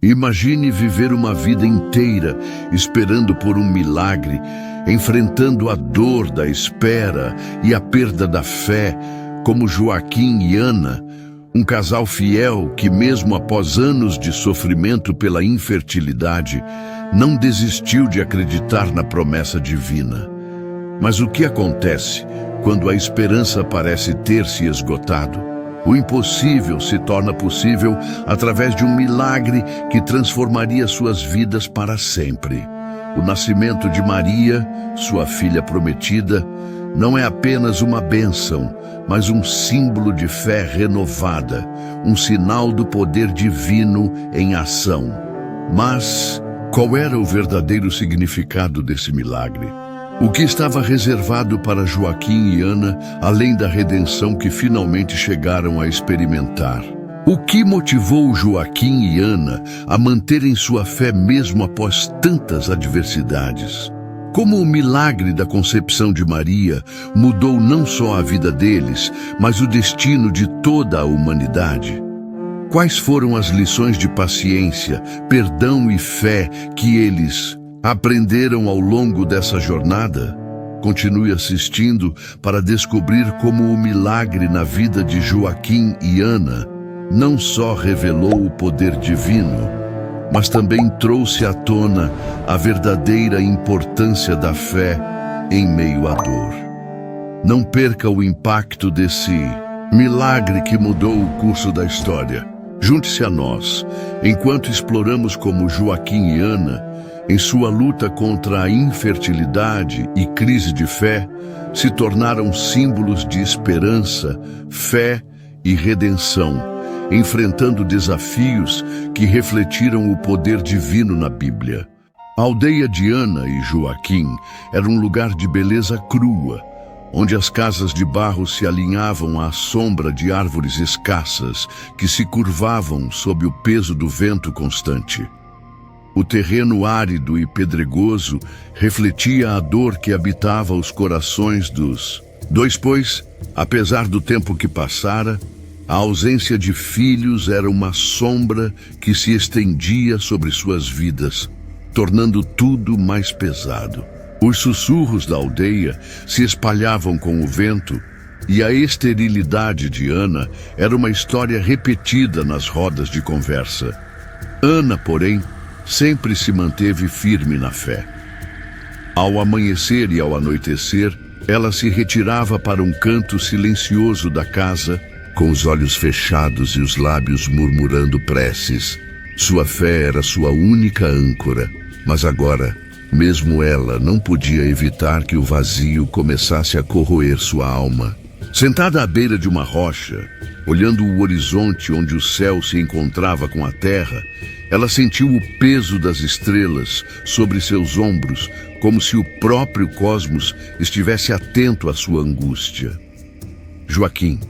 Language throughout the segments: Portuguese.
Imagine viver uma vida inteira esperando por um milagre, enfrentando a dor da espera e a perda da fé, como Joaquim e Ana, um casal fiel que, mesmo após anos de sofrimento pela infertilidade, não desistiu de acreditar na promessa divina. Mas o que acontece quando a esperança parece ter se esgotado? O impossível se torna possível através de um milagre que transformaria suas vidas para sempre. O nascimento de Maria, sua filha prometida, não é apenas uma bênção, mas um símbolo de fé renovada, um sinal do poder divino em ação. Mas qual era o verdadeiro significado desse milagre? O que estava reservado para Joaquim e Ana, além da redenção que finalmente chegaram a experimentar? O que motivou Joaquim e Ana a manterem sua fé mesmo após tantas adversidades? Como o milagre da concepção de Maria mudou não só a vida deles, mas o destino de toda a humanidade? Quais foram as lições de paciência, perdão e fé que eles aprenderam ao longo dessa jornada? Continue assistindo para descobrir como o milagre na vida de Joaquim e Ana não só revelou o poder divino, mas também trouxe à tona a verdadeira importância da fé em meio à dor. Não perca o impacto desse milagre que mudou o curso da história. Junte-se a nós, enquanto exploramos como Joaquim e Ana, em sua luta contra a infertilidade e crise de fé, se tornaram símbolos de esperança, fé e redenção, enfrentando desafios que refletiram o poder divino na Bíblia. A aldeia de Ana e Joaquim era um lugar de beleza crua, onde as casas de barro se alinhavam à sombra de árvores escassas que se curvavam sob o peso do vento constante. O terreno árido e pedregoso refletia a dor que habitava os corações dos dois, pois, apesar do tempo que passara, a ausência de filhos era uma sombra que se estendia sobre suas vidas, tornando tudo mais pesado. Os sussurros da aldeia se espalhavam com o vento, e a esterilidade de Ana era uma história repetida nas rodas de conversa. Ana, porém, sempre se manteve firme na fé. Ao amanhecer e ao anoitecer, ela se retirava para um canto silencioso da casa, com os olhos fechados e os lábios murmurando preces. Sua fé era sua única âncora, mas agora, mesmo ela não podia evitar que o vazio começasse a corroer sua alma. Sentada à beira de uma rocha, olhando o horizonte onde o céu se encontrava com a terra, ela sentiu o peso das estrelas sobre seus ombros, como se o próprio cosmos estivesse atento à sua angústia. Joaquim,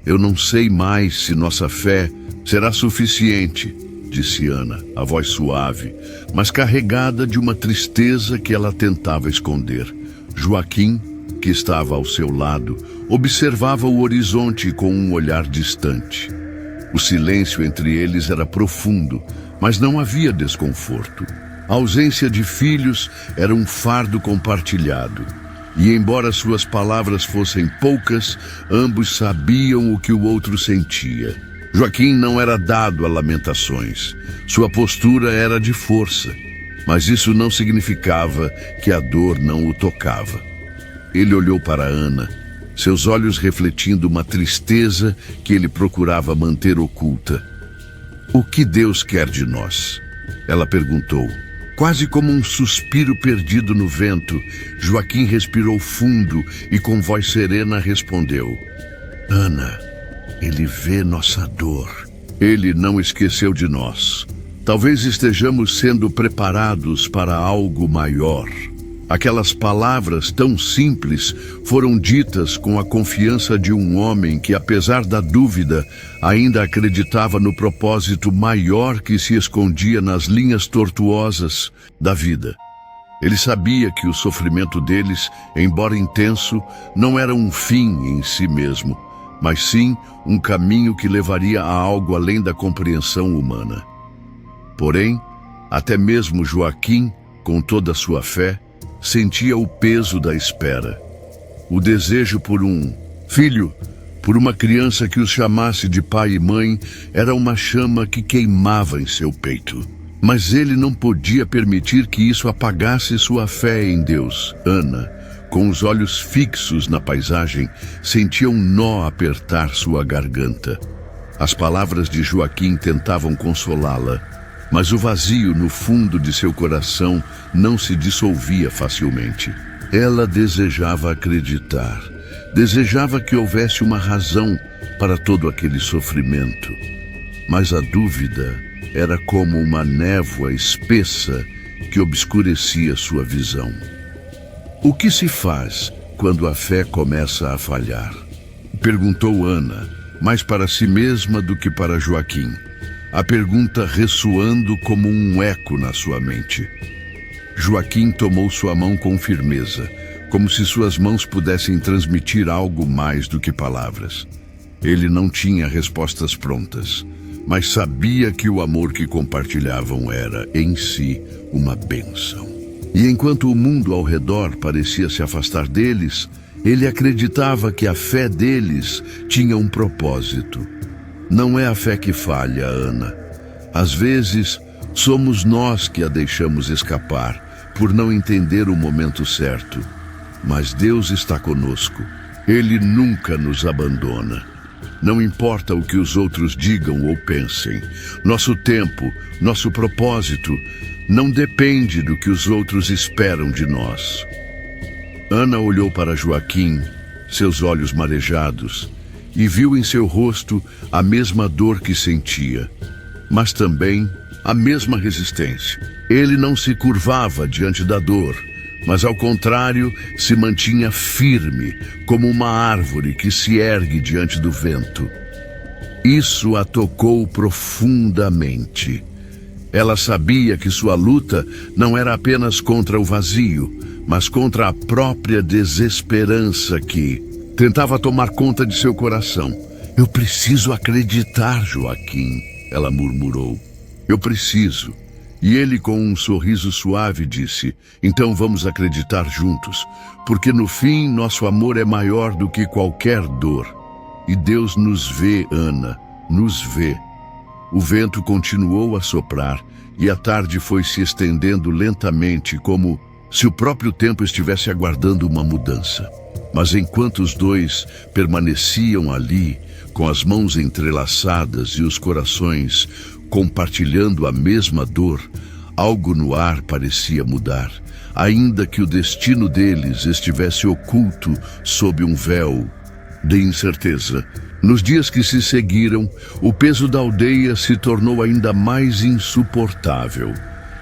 eu não sei mais se nossa fé será suficiente, disse Ana, a voz suave, mas carregada de uma tristeza que ela tentava esconder. Joaquim, que estava ao seu lado, observava o horizonte com um olhar distante. O silêncio entre eles era profundo, mas não havia desconforto. A ausência de filhos era um fardo compartilhado. E embora suas palavras fossem poucas, ambos sabiam o que o outro sentia. Joaquim não era dado a lamentações. Sua postura era de força, mas isso não significava que a dor não o tocava. Ele olhou para Ana, seus olhos refletindo uma tristeza que ele procurava manter oculta. "O que Deus quer de nós?" ela perguntou. Quase como um suspiro perdido no vento, Joaquim respirou fundo e com voz serena respondeu: "Ana, Ele vê nossa dor. Ele não esqueceu de nós. Talvez estejamos sendo preparados para algo maior." Aquelas palavras tão simples foram ditas com a confiança de um homem que, apesar da dúvida, ainda acreditava no propósito maior que se escondia nas linhas tortuosas da vida. Ele sabia que o sofrimento deles, embora intenso, não era um fim em si mesmo, mas sim um caminho que levaria a algo além da compreensão humana. Porém, até mesmo Joaquim, com toda a sua fé, sentia o peso da espera. O desejo por um filho, por uma criança que os chamasse de pai e mãe, era uma chama que queimava em seu peito. Mas ele não podia permitir que isso apagasse sua fé em Deus. Ana, com os olhos fixos na paisagem, sentia um nó apertar sua garganta. As palavras de Joaquim tentavam consolá-la, mas o vazio no fundo de seu coração não se dissolvia facilmente. Ela desejava acreditar, desejava que houvesse uma razão para todo aquele sofrimento. Mas a dúvida era como uma névoa espessa que obscurecia sua visão. O que se faz quando a fé começa a falhar? Perguntou Ana, mais para si mesma do que para Joaquim. A pergunta ressoando como um eco na sua mente. Joaquim tomou sua mão com firmeza, como se suas mãos pudessem transmitir algo mais do que palavras. Ele não tinha respostas prontas, mas sabia que o amor que compartilhavam era, em si, uma bênção. E enquanto o mundo ao redor parecia se afastar deles, ele acreditava que a fé deles tinha um propósito. Não é a fé que falha, Ana. Às vezes, somos nós que a deixamos escapar, por não entender o momento certo. Mas Deus está conosco. Ele nunca nos abandona. Não importa o que os outros digam ou pensem. Nosso tempo, nosso propósito, não depende do que os outros esperam de nós. Ana olhou para Joaquim, seus olhos marejados, e viu em seu rosto a mesma dor que sentia, mas também a mesma resistência. Ele não se curvava diante da dor, mas ao contrário, se mantinha firme, como uma árvore que se ergue diante do vento. Isso a tocou profundamente. Ela sabia que sua luta não era apenas contra o vazio, mas contra a própria desesperança que tentava tomar conta de seu coração. Eu preciso acreditar, Joaquim, ela murmurou. Eu preciso. E ele, com um sorriso suave, disse, então vamos acreditar juntos, porque no fim nosso amor é maior do que qualquer dor. E Deus nos vê, Ana, nos vê. O vento continuou a soprar e a tarde foi se estendendo lentamente, como se o próprio tempo estivesse aguardando uma mudança. Mas enquanto os dois permaneciam ali, com as mãos entrelaçadas e os corações compartilhando a mesma dor, algo no ar parecia mudar, ainda que o destino deles estivesse oculto sob um véu de incerteza. Nos dias que se seguiram, o peso da aldeia se tornou ainda mais insuportável.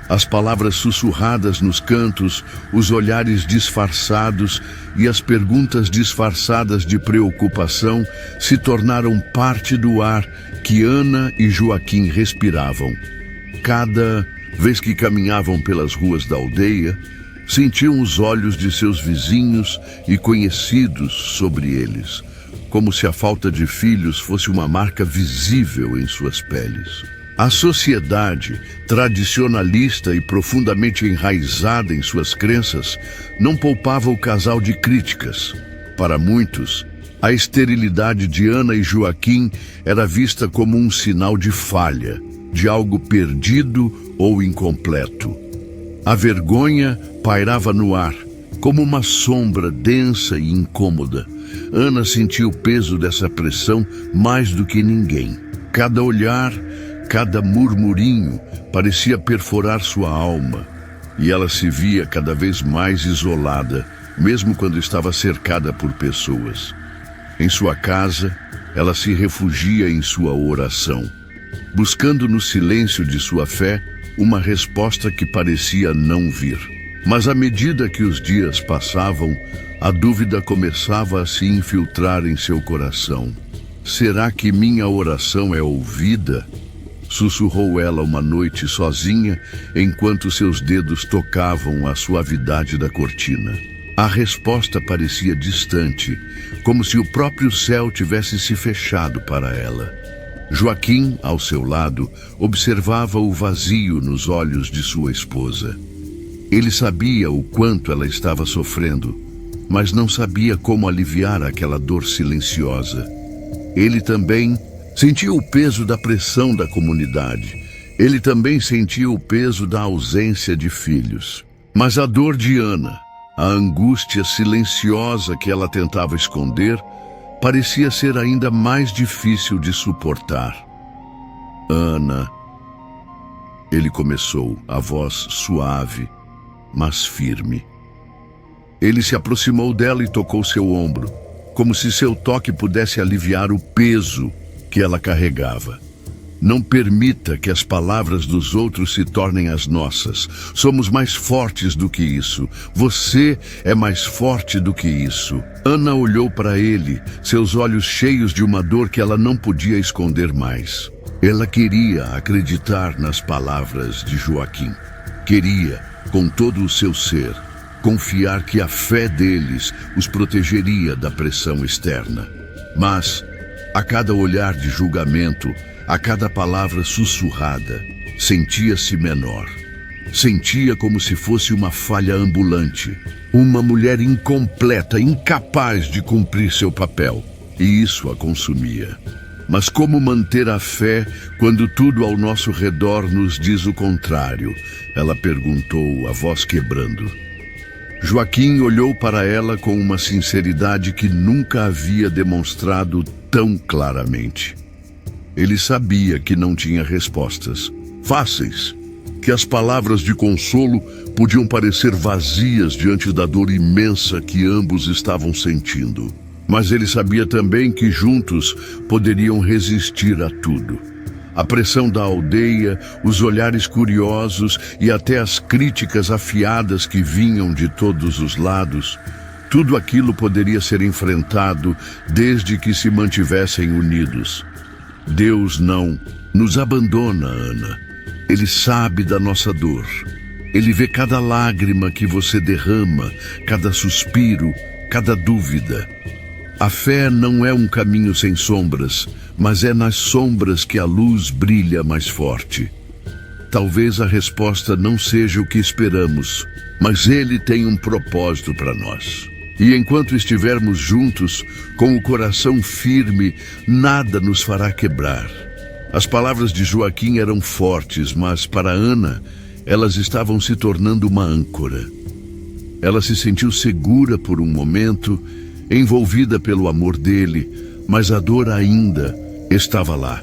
As palavras sussurradas nos cantos, os olhares disfarçados e as perguntas disfarçadas de preocupação se tornaram parte do ar que Ana e Joaquim respiravam. Cada vez que caminhavam pelas ruas da aldeia, sentiam os olhos de seus vizinhos e conhecidos sobre eles, como se a falta de filhos fosse uma marca visível em suas peles. A sociedade, tradicionalista e profundamente enraizada em suas crenças, não poupava o casal de críticas. Para muitos, a esterilidade de Ana e Joaquim era vista como um sinal de falha, de algo perdido ou incompleto. A vergonha pairava no ar, como uma sombra densa e incômoda. Ana sentia o peso dessa pressão mais do que ninguém. Cada olhar, cada murmurinho parecia perfurar sua alma, e ela se via cada vez mais isolada, mesmo quando estava cercada por pessoas. Em sua casa, ela se refugia em sua oração, buscando no silêncio de sua fé uma resposta que parecia não vir. Mas à medida que os dias passavam, a dúvida começava a se infiltrar em seu coração. Será que minha oração é ouvida? Sussurrou ela uma noite sozinha, enquanto seus dedos tocavam a suavidade da cortina. A resposta parecia distante, como se o próprio céu tivesse se fechado para ela. Joaquim, ao seu lado, observava o vazio nos olhos de sua esposa. Ele sabia o quanto ela estava sofrendo, mas não sabia como aliviar aquela dor silenciosa. Ele também sentia o peso da pressão da comunidade. Ele também sentia o peso da ausência de filhos. Mas a dor de Ana, a angústia silenciosa que ela tentava esconder, parecia ser ainda mais difícil de suportar. Ana, ele começou, a voz suave, mas firme. Ele se aproximou dela e tocou seu ombro, como se seu toque pudesse aliviar o peso que ela carregava. Não permita que as palavras dos outros se tornem as nossas. Somos mais fortes do que isso. Você é mais forte do que isso. Ana olhou para ele, seus olhos cheios de uma dor que ela não podia esconder mais. Ela queria acreditar nas palavras de Joaquim. Queria, com todo o seu ser, confiar que a fé deles os protegeria da pressão externa. Mas, a cada olhar de julgamento, a cada palavra sussurrada, sentia-se menor. Sentia como se fosse uma falha ambulante, uma mulher incompleta, incapaz de cumprir seu papel. E isso a consumia. Mas como manter a fé quando tudo ao nosso redor nos diz o contrário? Ela perguntou, a voz quebrando. Joaquim olhou para ela com uma sinceridade que nunca havia demonstrado tão claramente. Ele sabia que não tinha respostas fáceis, que as palavras de consolo podiam parecer vazias diante da dor imensa que ambos estavam sentindo. Mas ele sabia também que juntos poderiam resistir a tudo. A pressão da aldeia, os olhares curiosos e até as críticas afiadas que vinham de todos os lados, tudo aquilo poderia ser enfrentado desde que se mantivessem unidos. Deus não nos abandona, Ana. Ele sabe da nossa dor. Ele vê cada lágrima que você derrama, cada suspiro, cada dúvida. A fé não é um caminho sem sombras, mas é nas sombras que a luz brilha mais forte. Talvez a resposta não seja o que esperamos, mas Ele tem um propósito para nós. E enquanto estivermos juntos, com o coração firme, nada nos fará quebrar. As palavras de Joaquim eram fortes, mas para Ana, elas estavam se tornando uma âncora. Ela se sentiu segura por um momento, envolvida pelo amor dele, mas a dor ainda estava lá.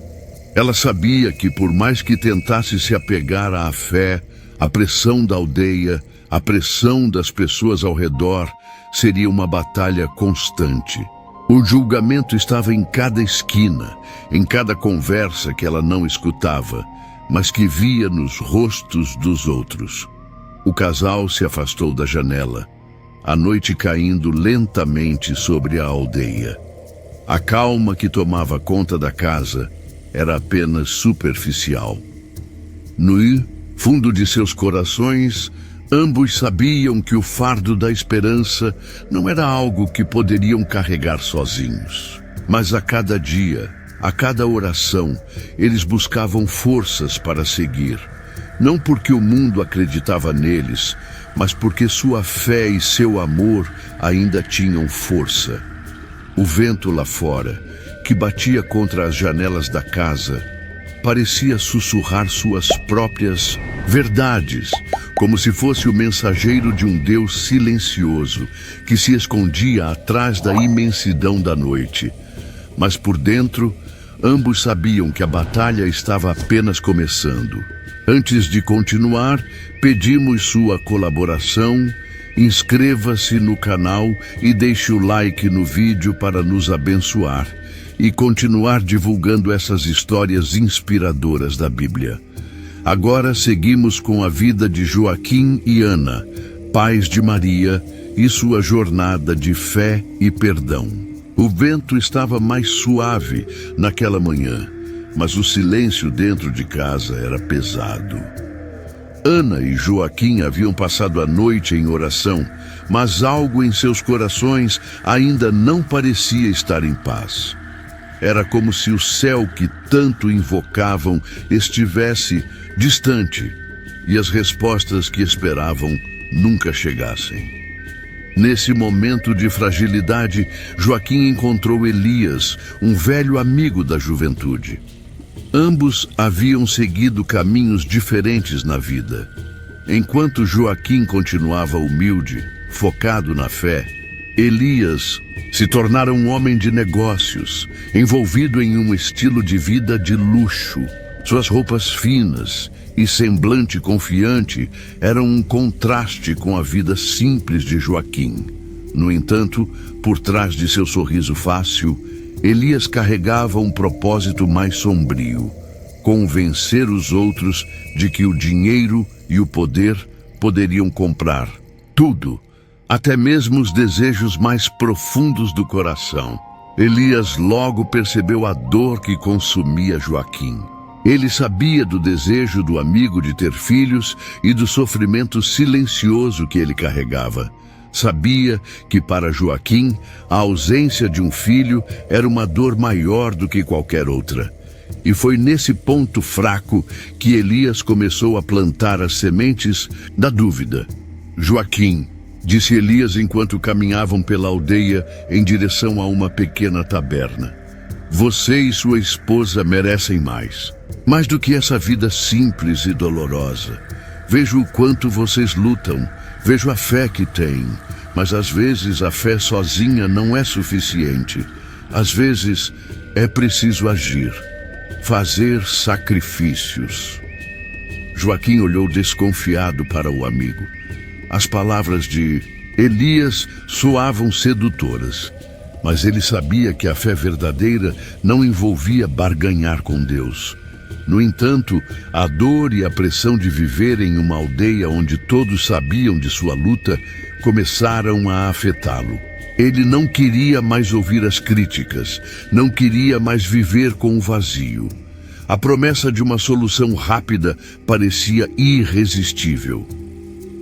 Ela sabia que por mais que tentasse se apegar à fé, a pressão da aldeia, a pressão das pessoas ao redor, seria uma batalha constante. O julgamento estava em cada esquina, em cada conversa que ela não escutava, mas que via nos rostos dos outros. O casal se afastou da janela, a noite caindo lentamente sobre a aldeia. A calma que tomava conta da casa era apenas superficial. No fundo de seus corações, ambos sabiam que o fardo da esperança não era algo que poderiam carregar sozinhos. Mas a cada dia, a cada oração, eles buscavam forças para seguir. Não porque o mundo acreditava neles, mas porque sua fé e seu amor ainda tinham força. O vento lá fora, que batia contra as janelas da casa, parecia sussurrar suas próprias verdades, como se fosse o mensageiro de um Deus silencioso que se escondia atrás da imensidão da noite. Mas por dentro, ambos sabiam que a batalha estava apenas começando. Antes de continuar, pedimos sua colaboração. Inscreva-se no canal e deixe o like no vídeo para nos abençoar e continuar divulgando essas histórias inspiradoras da Bíblia. Agora seguimos com a vida de Joaquim e Ana, pais de Maria, e sua jornada de fé e perdão. O vento estava mais suave naquela manhã, mas o silêncio dentro de casa era pesado. Ana e Joaquim haviam passado a noite em oração, mas algo em seus corações ainda não parecia estar em paz. Era como se o céu que tanto invocavam estivesse distante e as respostas que esperavam nunca chegassem. Nesse momento de fragilidade, Joaquim encontrou Elias, um velho amigo da juventude. Ambos haviam seguido caminhos diferentes na vida. Enquanto Joaquim continuava humilde, focado na fé, Elias se tornara um homem de negócios, envolvido em um estilo de vida de luxo. Suas roupas finas e semblante confiante eram um contraste com a vida simples de Joaquim. No entanto, por trás de seu sorriso fácil, Elias carregava um propósito mais sombrio: convencer os outros de que o dinheiro e o poder poderiam comprar tudo, até mesmo os desejos mais profundos do coração. Elias logo percebeu a dor que consumia Joaquim. Ele sabia do desejo do amigo de ter filhos e do sofrimento silencioso que ele carregava. Sabia que para Joaquim a ausência de um filho era uma dor maior do que qualquer outra. E foi nesse ponto fraco que Elias começou a plantar as sementes da dúvida. Joaquim, disse Elias enquanto caminhavam pela aldeia em direção a uma pequena taberna, você e sua esposa merecem mais. Mais do que essa vida simples e dolorosa. Vejo o quanto vocês lutam, vejo a fé que têm, mas às vezes a fé sozinha não é suficiente. Às vezes é preciso agir, fazer sacrifícios. Joaquim olhou desconfiado para o amigo. As palavras de Elias soavam sedutoras, mas ele sabia que a fé verdadeira não envolvia barganhar com Deus. No entanto, a dor e a pressão de viver em uma aldeia onde todos sabiam de sua luta começaram a afetá-lo. Ele não queria mais ouvir as críticas, não queria mais viver com o vazio. A promessa de uma solução rápida parecia irresistível.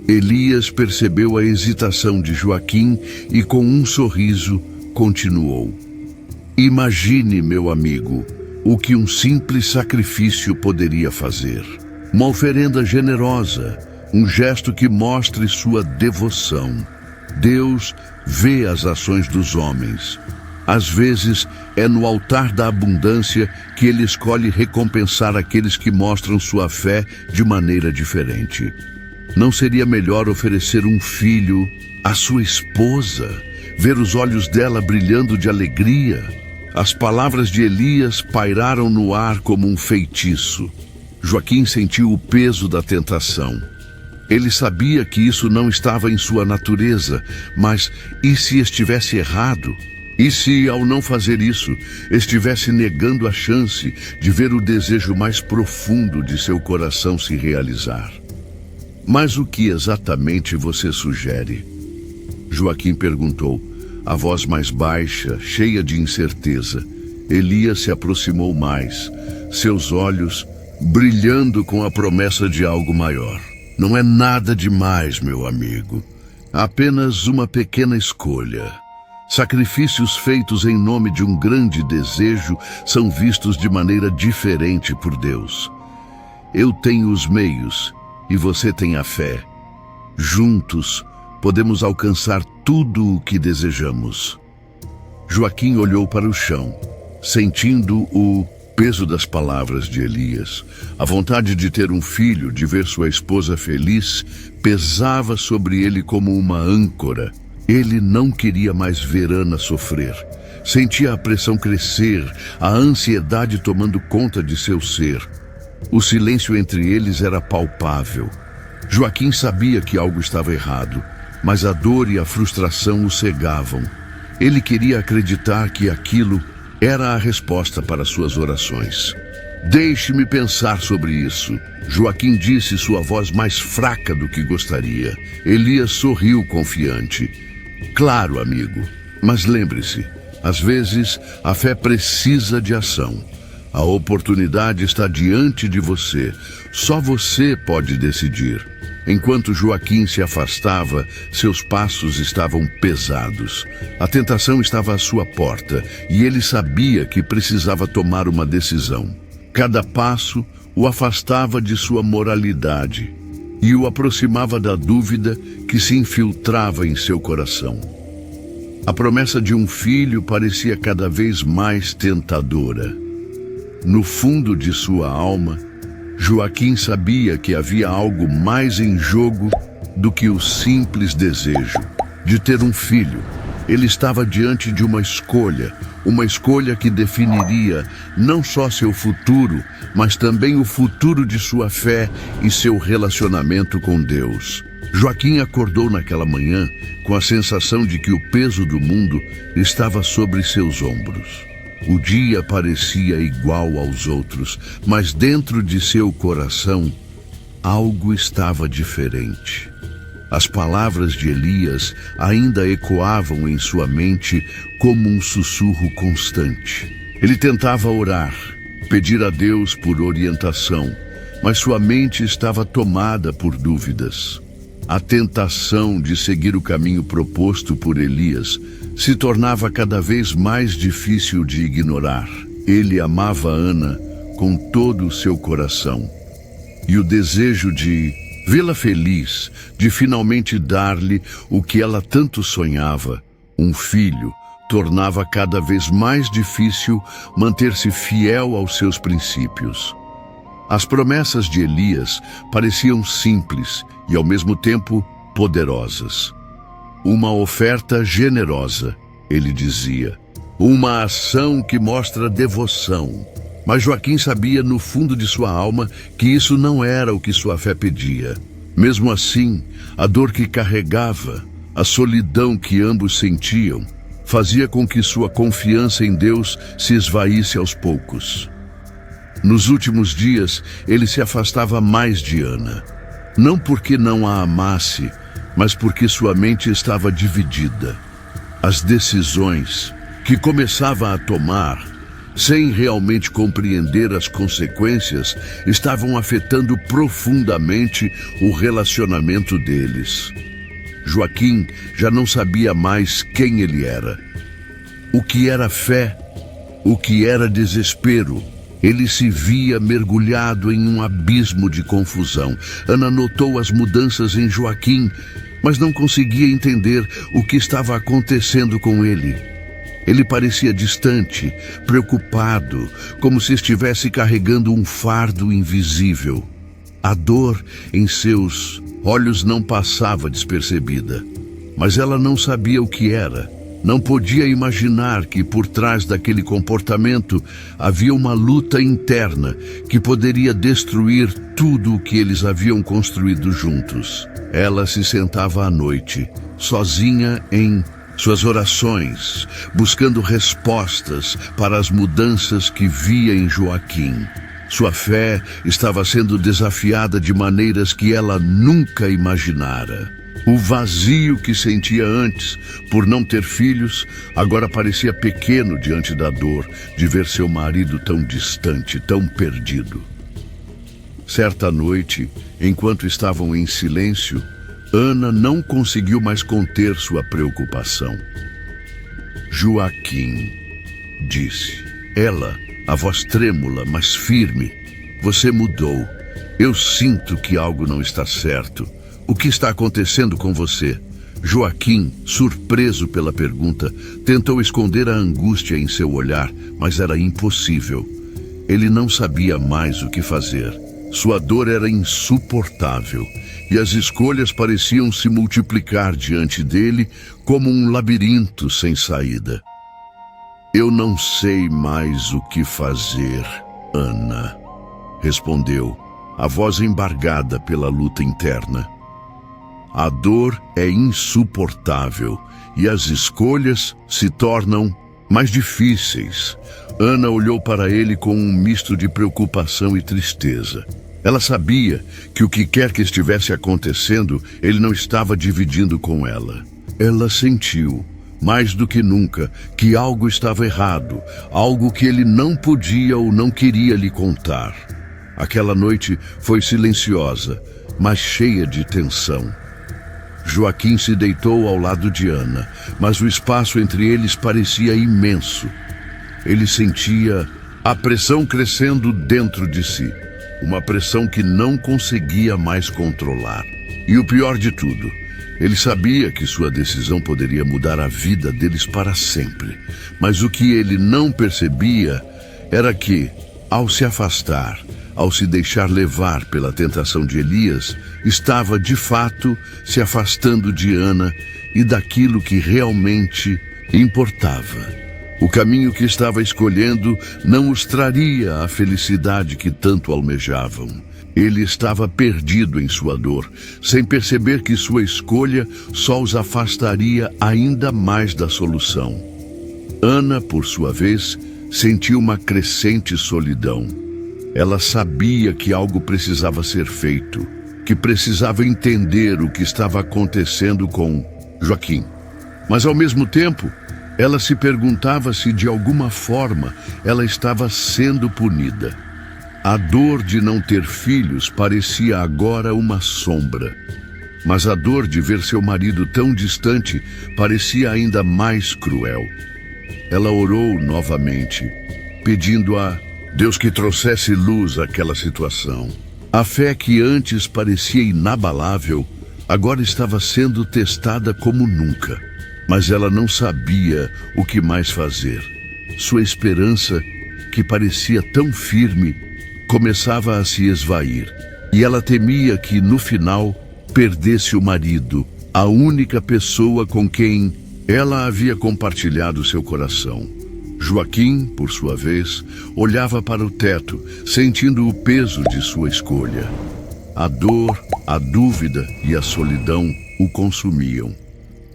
Elias percebeu a hesitação de Joaquim e, com um sorriso, continuou. Imagine, meu amigo, o que um simples sacrifício poderia fazer. Uma oferenda generosa, um gesto que mostre sua devoção. Deus vê as ações dos homens. Às vezes, é no altar da abundância que ele escolhe recompensar aqueles que mostram sua fé de maneira diferente. Não seria melhor oferecer um filho à sua esposa, ver os olhos dela brilhando de alegria? As palavras de Elias pairaram no ar como um feitiço. Joaquim sentiu o peso da tentação. Ele sabia que isso não estava em sua natureza, mas e se estivesse errado? E se, ao não fazer isso, estivesse negando a chance de ver o desejo mais profundo de seu coração se realizar? Mas o que exatamente você sugere? Joaquim perguntou, a voz mais baixa, cheia de incerteza. Elias se aproximou mais, seus olhos brilhando com a promessa de algo maior. Não é nada demais, meu amigo. Apenas uma pequena escolha. Sacrifícios feitos em nome de um grande desejo são vistos de maneira diferente por Deus. Eu tenho os meios e você tem a fé. Juntos, podemos alcançar tudo o que desejamos. Joaquim olhou para o chão, sentindo o peso das palavras de Elias. A vontade de ter um filho, de ver sua esposa feliz, pesava sobre ele como uma âncora. Ele não queria mais ver Ana sofrer. Sentia a pressão crescer, a ansiedade tomando conta de seu ser. O silêncio entre eles era palpável. Joaquim sabia que algo estava errado, mas a dor e a frustração o cegavam. Ele queria acreditar que aquilo era a resposta para suas orações. Deixe-me pensar sobre isso, Joaquim disse, sua voz mais fraca do que gostaria. Elias sorriu confiante. Claro, amigo, mas lembre-se, às vezes a fé precisa de ação. A oportunidade está diante de você. Só você pode decidir. Enquanto Joaquim se afastava, seus passos estavam pesados. A tentação estava à sua porta e ele sabia que precisava tomar uma decisão. Cada passo o afastava de sua moralidade e o aproximava da dúvida que se infiltrava em seu coração. A promessa de um filho parecia cada vez mais tentadora. No fundo de sua alma, Joaquim sabia que havia algo mais em jogo do que o simples desejo de ter um filho. Ele estava diante de uma escolha que definiria não só seu futuro, mas também o futuro de sua fé e seu relacionamento com Deus. Joaquim acordou naquela manhã com a sensação de que o peso do mundo estava sobre seus ombros. O dia parecia igual aos outros, mas dentro de seu coração, algo estava diferente. As palavras de Elias ainda ecoavam em sua mente como um sussurro constante. Ele tentava orar, pedir a Deus por orientação, mas sua mente estava tomada por dúvidas. A tentação de seguir o caminho proposto por Elias se tornava cada vez mais difícil de ignorar. Ele amava Ana com todo o seu coração. E o desejo de vê-la feliz, de finalmente dar-lhe o que ela tanto sonhava, um filho, tornava cada vez mais difícil manter-se fiel aos seus princípios. As promessas de Elias pareciam simples e, ao mesmo tempo, poderosas. Uma oferta generosa, ele dizia. Uma ação que mostra devoção. Mas Joaquim sabia no fundo de sua alma que isso não era o que sua fé pedia. Mesmo assim, a dor que carregava, a solidão que ambos sentiam, fazia com que sua confiança em Deus se esvaísse aos poucos. Nos últimos dias, ele se afastava mais de Ana. Não porque não a amasse, mas porque sua mente estava dividida. As decisões que começava a tomar, sem realmente compreender as consequências, estavam afetando profundamente o relacionamento deles. Joaquim já não sabia mais quem ele era. O que era fé, o que era desespero. Ele se via mergulhado em um abismo de confusão. Ana notou as mudanças em Joaquim, mas não conseguia entender o que estava acontecendo com ele. Ele parecia distante, preocupado, como se estivesse carregando um fardo invisível. A dor em seus olhos não passava despercebida, mas ela não sabia o que era. Não podia imaginar que por trás daquele comportamento havia uma luta interna que poderia destruir tudo o que eles haviam construído juntos. Ela se sentava à noite, sozinha em suas orações, buscando respostas para as mudanças que via em Joaquim. Sua fé estava sendo desafiada de maneiras que ela nunca imaginara. O vazio que sentia antes por não ter filhos agora parecia pequeno diante da dor de ver seu marido tão distante, tão perdido. Certa noite, enquanto estavam em silêncio, Ana não conseguiu mais conter sua preocupação. Joaquim, disse. Ela, a voz trêmula, mas firme. Você mudou. Eu sinto que algo não está certo. O que está acontecendo com você? Joaquim, surpreso pela pergunta, tentou esconder a angústia em seu olhar, mas era impossível. Ele não sabia mais o que fazer. Sua dor era insuportável, e as escolhas pareciam se multiplicar diante dele como um labirinto sem saída. Eu não sei mais o que fazer, Ana, respondeu, a voz embargada pela luta interna. A dor é insuportável e as escolhas se tornam mais difíceis. Ana olhou para ele com um misto de preocupação e tristeza. Ela sabia que o que quer que estivesse acontecendo, ele não estava dividindo com ela. Ela sentiu, mais do que nunca, que algo estava errado, algo que ele não podia ou não queria lhe contar. Aquela noite foi silenciosa, mas cheia de tensão. Joaquim se deitou ao lado de Ana, mas o espaço entre eles parecia imenso. Ele sentia a pressão crescendo dentro de si, uma pressão que não conseguia mais controlar. E o pior de tudo, ele sabia que sua decisão poderia mudar a vida deles para sempre. Mas o que ele não percebia era que, ao se afastar, ao se deixar levar pela tentação de Elias, estava de fato se afastando de Ana e daquilo que realmente importava. O caminho que estava escolhendo não os traria a felicidade que tanto almejavam. Ele estava perdido em sua dor, sem perceber que sua escolha só os afastaria ainda mais da solução. Ana, por sua vez, sentiu uma crescente solidão. Ela sabia que algo precisava ser feito, que precisava entender o que estava acontecendo com Joaquim. Mas, ao mesmo tempo, ela se perguntava se, de alguma forma, ela estava sendo punida. A dor de não ter filhos parecia agora uma sombra, mas a dor de ver seu marido tão distante parecia ainda mais cruel. Ela orou novamente, pedindo a Deus que trouxesse luz àquela situação. A fé que antes parecia inabalável, agora estava sendo testada como nunca, mas ela não sabia o que mais fazer. Sua esperança, que parecia tão firme, começava a se esvair, e ela temia que, no final, perdesse o marido, a única pessoa com quem ela havia compartilhado seu coração. Joaquim, por sua vez, olhava para o teto, sentindo o peso de sua escolha. A dor, a dúvida e a solidão o consumiam.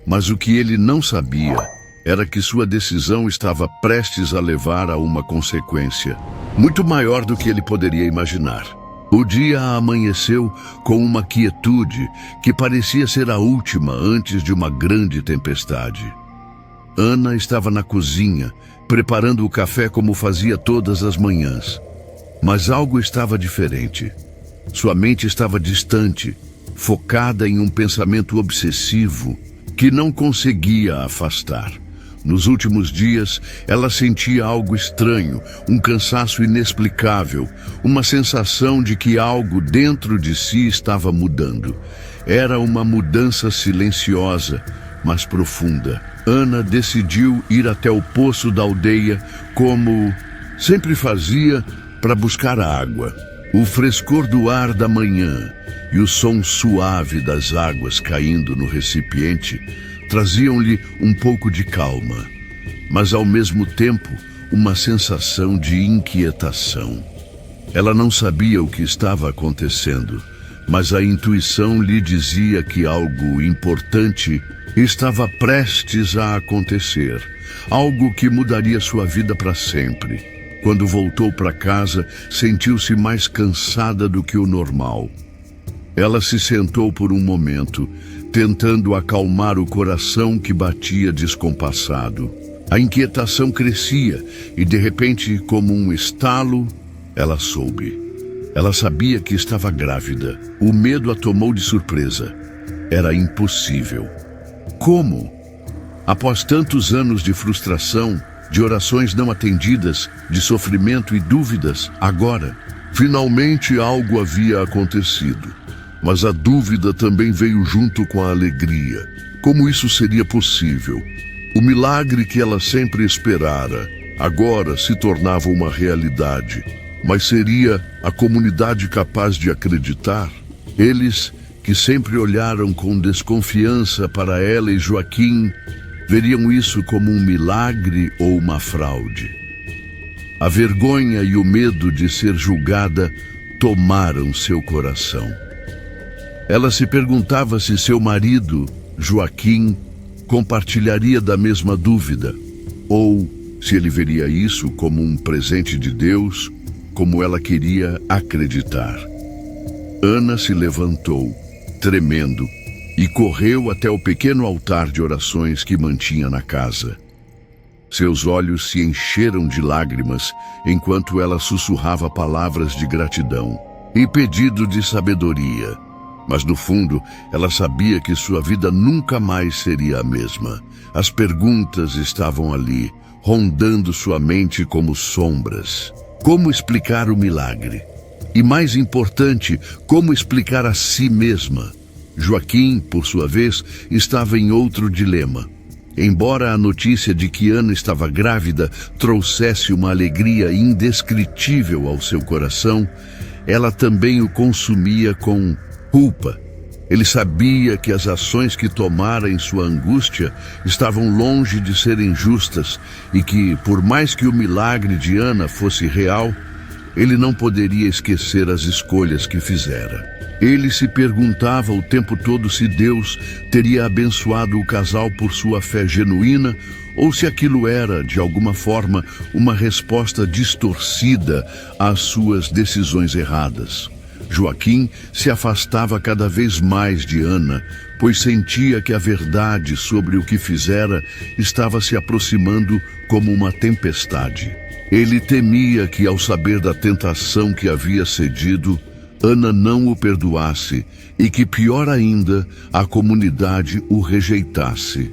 Mas o que ele não sabia era que sua decisão estava prestes a levar a uma consequência muito maior do que ele poderia imaginar. O dia amanheceu com uma quietude que parecia ser a última antes de uma grande tempestade. Ana estava na cozinha, preparando o café como fazia todas as manhãs. Mas algo estava diferente. Sua mente estava distante, focada em um pensamento obsessivo que não conseguia afastar. Nos últimos dias, ela sentia algo estranho, um cansaço inexplicável, uma sensação de que algo dentro de si estava mudando. Era uma mudança silenciosa, mas profunda. Ana decidiu ir até o poço da aldeia, como sempre fazia, para buscar água. O frescor do ar da manhã e o som suave das águas caindo no recipiente traziam-lhe um pouco de calma, mas ao mesmo tempo uma sensação de inquietação. Ela não sabia o que estava acontecendo, mas a intuição lhe dizia que algo importante estava prestes a acontecer, algo que mudaria sua vida para sempre. Quando voltou para casa, sentiu-se mais cansada do que o normal. Ela se sentou por um momento, tentando acalmar o coração que batia descompassado. A inquietação crescia e, de repente, como um estalo, ela soube. Ela sabia que estava grávida. O medo a tomou de surpresa. Era impossível. Como? Após tantos anos de frustração, de orações não atendidas, de sofrimento e dúvidas, agora, finalmente algo havia acontecido. Mas a dúvida também veio junto com a alegria. Como isso seria possível? O milagre que ela sempre esperara, agora se tornava uma realidade. Mas seria a comunidade capaz de acreditar? Eles, que sempre olharam com desconfiança para ela e Joaquim, veriam isso como um milagre ou uma fraude. A vergonha e o medo de ser julgada tomaram seu coração. Ela se perguntava se seu marido, Joaquim, compartilharia da mesma dúvida, ou se ele veria isso como um presente de Deus, como ela queria acreditar. Ana se levantou, tremendo, e correu até o pequeno altar de orações que mantinha na casa. Seus olhos se encheram de lágrimas enquanto ela sussurrava palavras de gratidão e pedido de sabedoria. Mas no fundo, ela sabia que sua vida nunca mais seria a mesma. As perguntas estavam ali, rondando sua mente como sombras. Como explicar o milagre? E mais importante, como explicar a si mesma? Joaquim, por sua vez, estava em outro dilema. Embora a notícia de que Ana estava grávida trouxesse uma alegria indescritível ao seu coração, ela também o consumia com culpa. Ele sabia que as ações que tomara em sua angústia estavam longe de serem justas e que, por mais que o milagre de Ana fosse real, ele não poderia esquecer as escolhas que fizera. Ele se perguntava o tempo todo se Deus teria abençoado o casal por sua fé genuína ou se aquilo era, de alguma forma, uma resposta distorcida às suas decisões erradas. Joaquim se afastava cada vez mais de Ana, pois sentia que a verdade sobre o que fizera estava se aproximando como uma tempestade. Ele temia que, ao saber da tentação que havia cedido, Ana não o perdoasse e que, pior ainda, a comunidade o rejeitasse.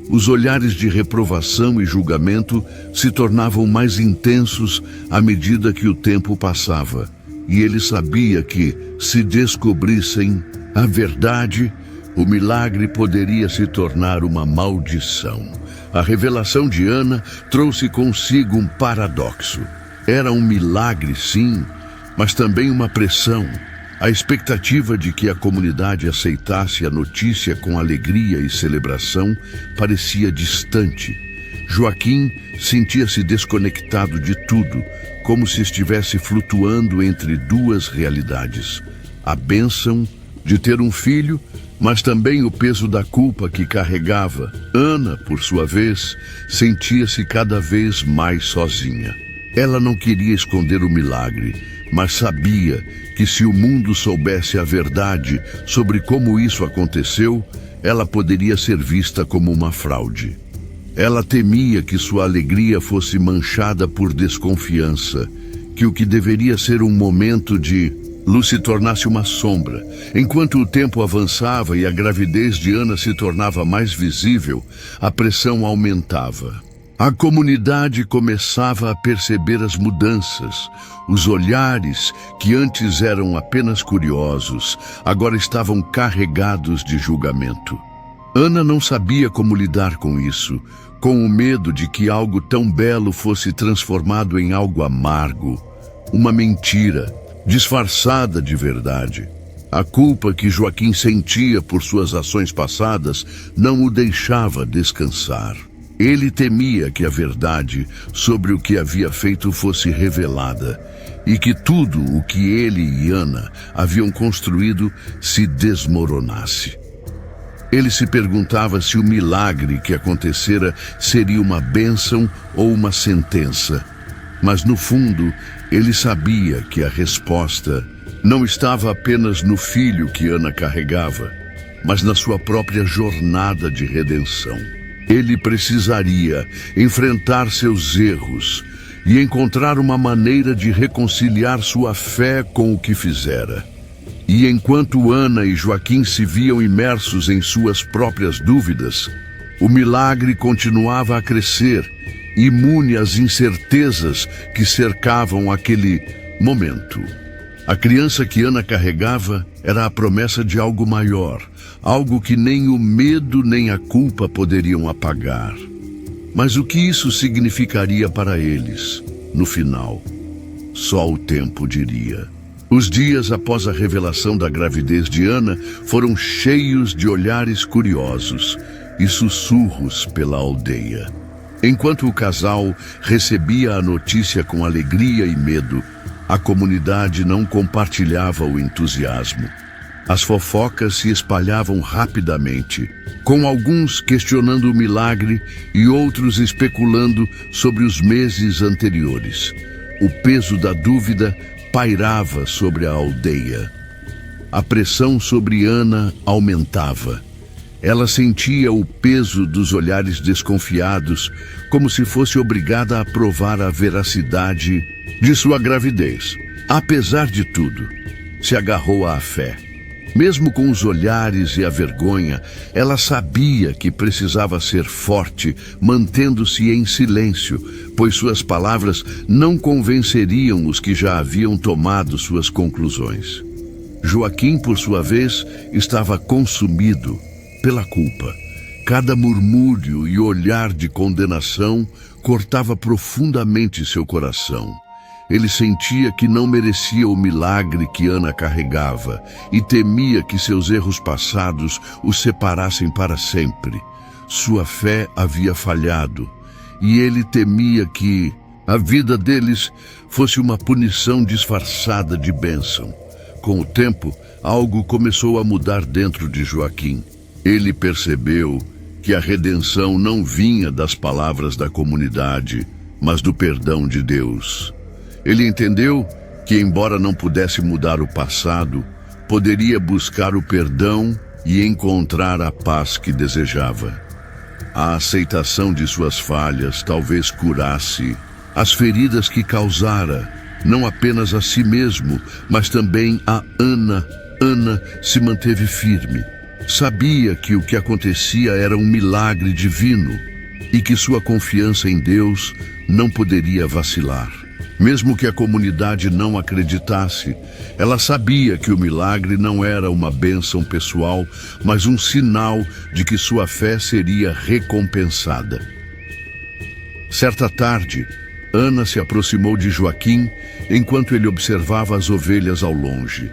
Os olhares de reprovação e julgamento se tornavam mais intensos à medida que o tempo passava, e ele sabia que, se descobrissem a verdade, o milagre poderia se tornar uma maldição. A revelação de Ana trouxe consigo um paradoxo. Era um milagre, sim, mas também uma pressão. A expectativa de que a comunidade aceitasse a notícia com alegria e celebração parecia distante. Joaquim sentia-se desconectado de tudo, como se estivesse flutuando entre duas realidades. A bênção de ter um filho, mas também o peso da culpa que carregava. Ana, por sua vez, sentia-se cada vez mais sozinha. Ela não queria esconder o milagre, mas sabia que se o mundo soubesse a verdade sobre como isso aconteceu, ela poderia ser vista como uma fraude. Ela temia que sua alegria fosse manchada por desconfiança, que o que deveria ser um momento de luz se tornasse uma sombra. Enquanto o tempo avançava e a gravidez de Ana se tornava mais visível, a pressão aumentava. A comunidade começava a perceber as mudanças. Os olhares, que antes eram apenas curiosos, agora estavam carregados de julgamento. Ana não sabia como lidar com isso, com o medo de que algo tão belo fosse transformado em algo amargo, uma mentira, disfarçada de verdade. A culpa que Joaquim sentia por suas ações passadas não o deixava descansar. Ele temia que a verdade sobre o que havia feito fosse revelada e que tudo o que ele e Ana haviam construído se desmoronasse. Ele se perguntava se o milagre que acontecera seria uma bênção ou uma sentença. Mas no fundo, ele sabia que a resposta não estava apenas no filho que Ana carregava, mas na sua própria jornada de redenção. Ele precisaria enfrentar seus erros e encontrar uma maneira de reconciliar sua fé com o que fizera. E enquanto Ana e Joaquim se viam imersos em suas próprias dúvidas, o milagre continuava a crescer, imune às incertezas que cercavam aquele momento. A criança que Ana carregava era a promessa de algo maior, algo que nem o medo nem a culpa poderiam apagar. Mas o que isso significaria para eles, no final? Só o tempo diria. Os dias após a revelação da gravidez de Ana foram cheios de olhares curiosos e sussurros pela aldeia. Enquanto o casal recebia a notícia com alegria e medo, a comunidade não compartilhava o entusiasmo. As fofocas se espalhavam rapidamente, com alguns questionando o milagre e outros especulando sobre os meses anteriores. O peso da dúvida pairava sobre a aldeia. A pressão sobre Ana aumentava. Ela sentia o peso dos olhares desconfiados, como se fosse obrigada a provar a veracidade de sua gravidez. Apesar de tudo, se agarrou à fé. Mesmo com os olhares e a vergonha, ela sabia que precisava ser forte, mantendo-se em silêncio, pois suas palavras não convenceriam os que já haviam tomado suas conclusões. Joaquim, por sua vez, estava consumido pela culpa. Cada murmúrio e olhar de condenação cortava profundamente seu coração. Ele sentia que não merecia o milagre que Ana carregava e temia que seus erros passados o separassem para sempre. Sua fé havia falhado e ele temia que a vida deles fosse uma punição disfarçada de bênção. Com o tempo, algo começou a mudar dentro de Joaquim. Ele percebeu que a redenção não vinha das palavras da comunidade, mas do perdão de Deus. Ele entendeu que, embora não pudesse mudar o passado, poderia buscar o perdão e encontrar a paz que desejava. A aceitação de suas falhas talvez curasse as feridas que causara, não apenas a si mesmo, mas também a Ana. Ana se manteve firme. Sabia que o que acontecia era um milagre divino e que sua confiança em Deus não poderia vacilar. Mesmo que a comunidade não acreditasse, ela sabia que o milagre não era uma bênção pessoal, mas um sinal de que sua fé seria recompensada. Certa tarde, Ana se aproximou de Joaquim enquanto ele observava as ovelhas ao longe.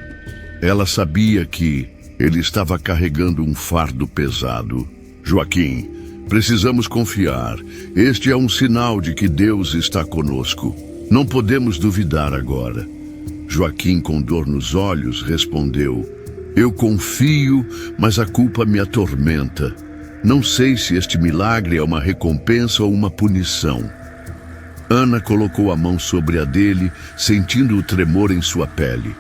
Ela sabia que ele estava carregando um fardo pesado. Joaquim, precisamos confiar. Este é um sinal de que Deus está conosco. Não podemos duvidar agora. Joaquim, com dor nos olhos, respondeu: Eu confio, mas a culpa me atormenta. Não sei se este milagre é uma recompensa ou uma punição. Ana colocou a mão sobre a dele, sentindo o tremor em sua pele.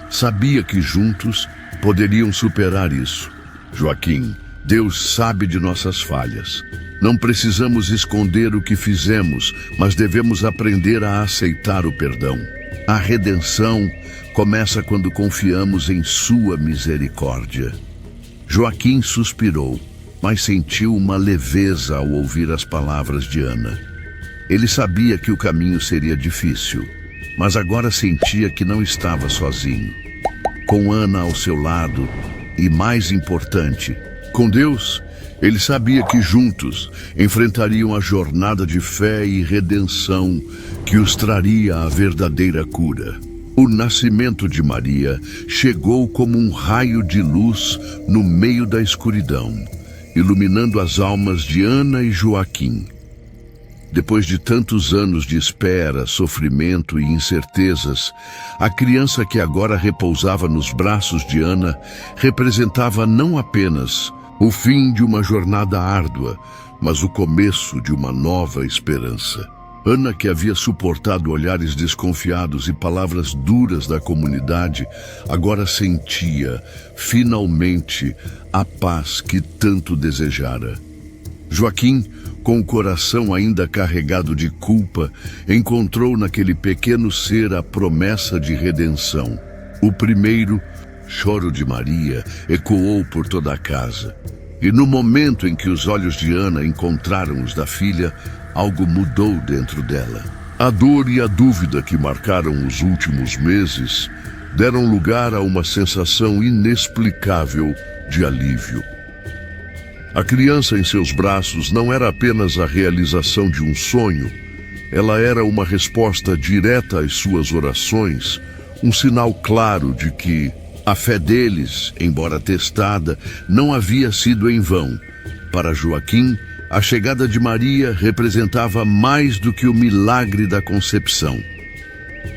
Sabia que juntos poderiam superar isso. Joaquim, Deus sabe de nossas falhas. Não precisamos esconder o que fizemos, mas devemos aprender a aceitar o perdão. A redenção começa quando confiamos em sua misericórdia. Joaquim suspirou, mas sentiu uma leveza ao ouvir as palavras de Ana. Ele sabia que o caminho seria difícil, mas agora sentia que não estava sozinho. Com Ana ao seu lado, e mais importante, com Deus, ele sabia que juntos enfrentariam a jornada de fé e redenção que os traria a verdadeira cura. O nascimento de Maria chegou como um raio de luz no meio da escuridão, iluminando as almas de Ana e Joaquim. Depois de tantos anos de espera, sofrimento e incertezas, a criança que agora repousava nos braços de Ana representava não apenas o fim de uma jornada árdua, mas o começo de uma nova esperança. Ana, que havia suportado olhares desconfiados e palavras duras da comunidade, agora sentia, finalmente, a paz que tanto desejara. Joaquim, com o coração ainda carregado de culpa, encontrou naquele pequeno ser a promessa de redenção. O primeiro choro de Maria ecoou por toda a casa. E no momento em que os olhos de Ana encontraram os da filha, algo mudou dentro dela. A dor e a dúvida que marcaram os últimos meses deram lugar a uma sensação inexplicável de alívio. A criança em seus braços não era apenas a realização de um sonho, ela era uma resposta direta às suas orações, um sinal claro de que a fé deles, embora testada, não havia sido em vão. Para Joaquim, a chegada de Maria representava mais do que o milagre da concepção.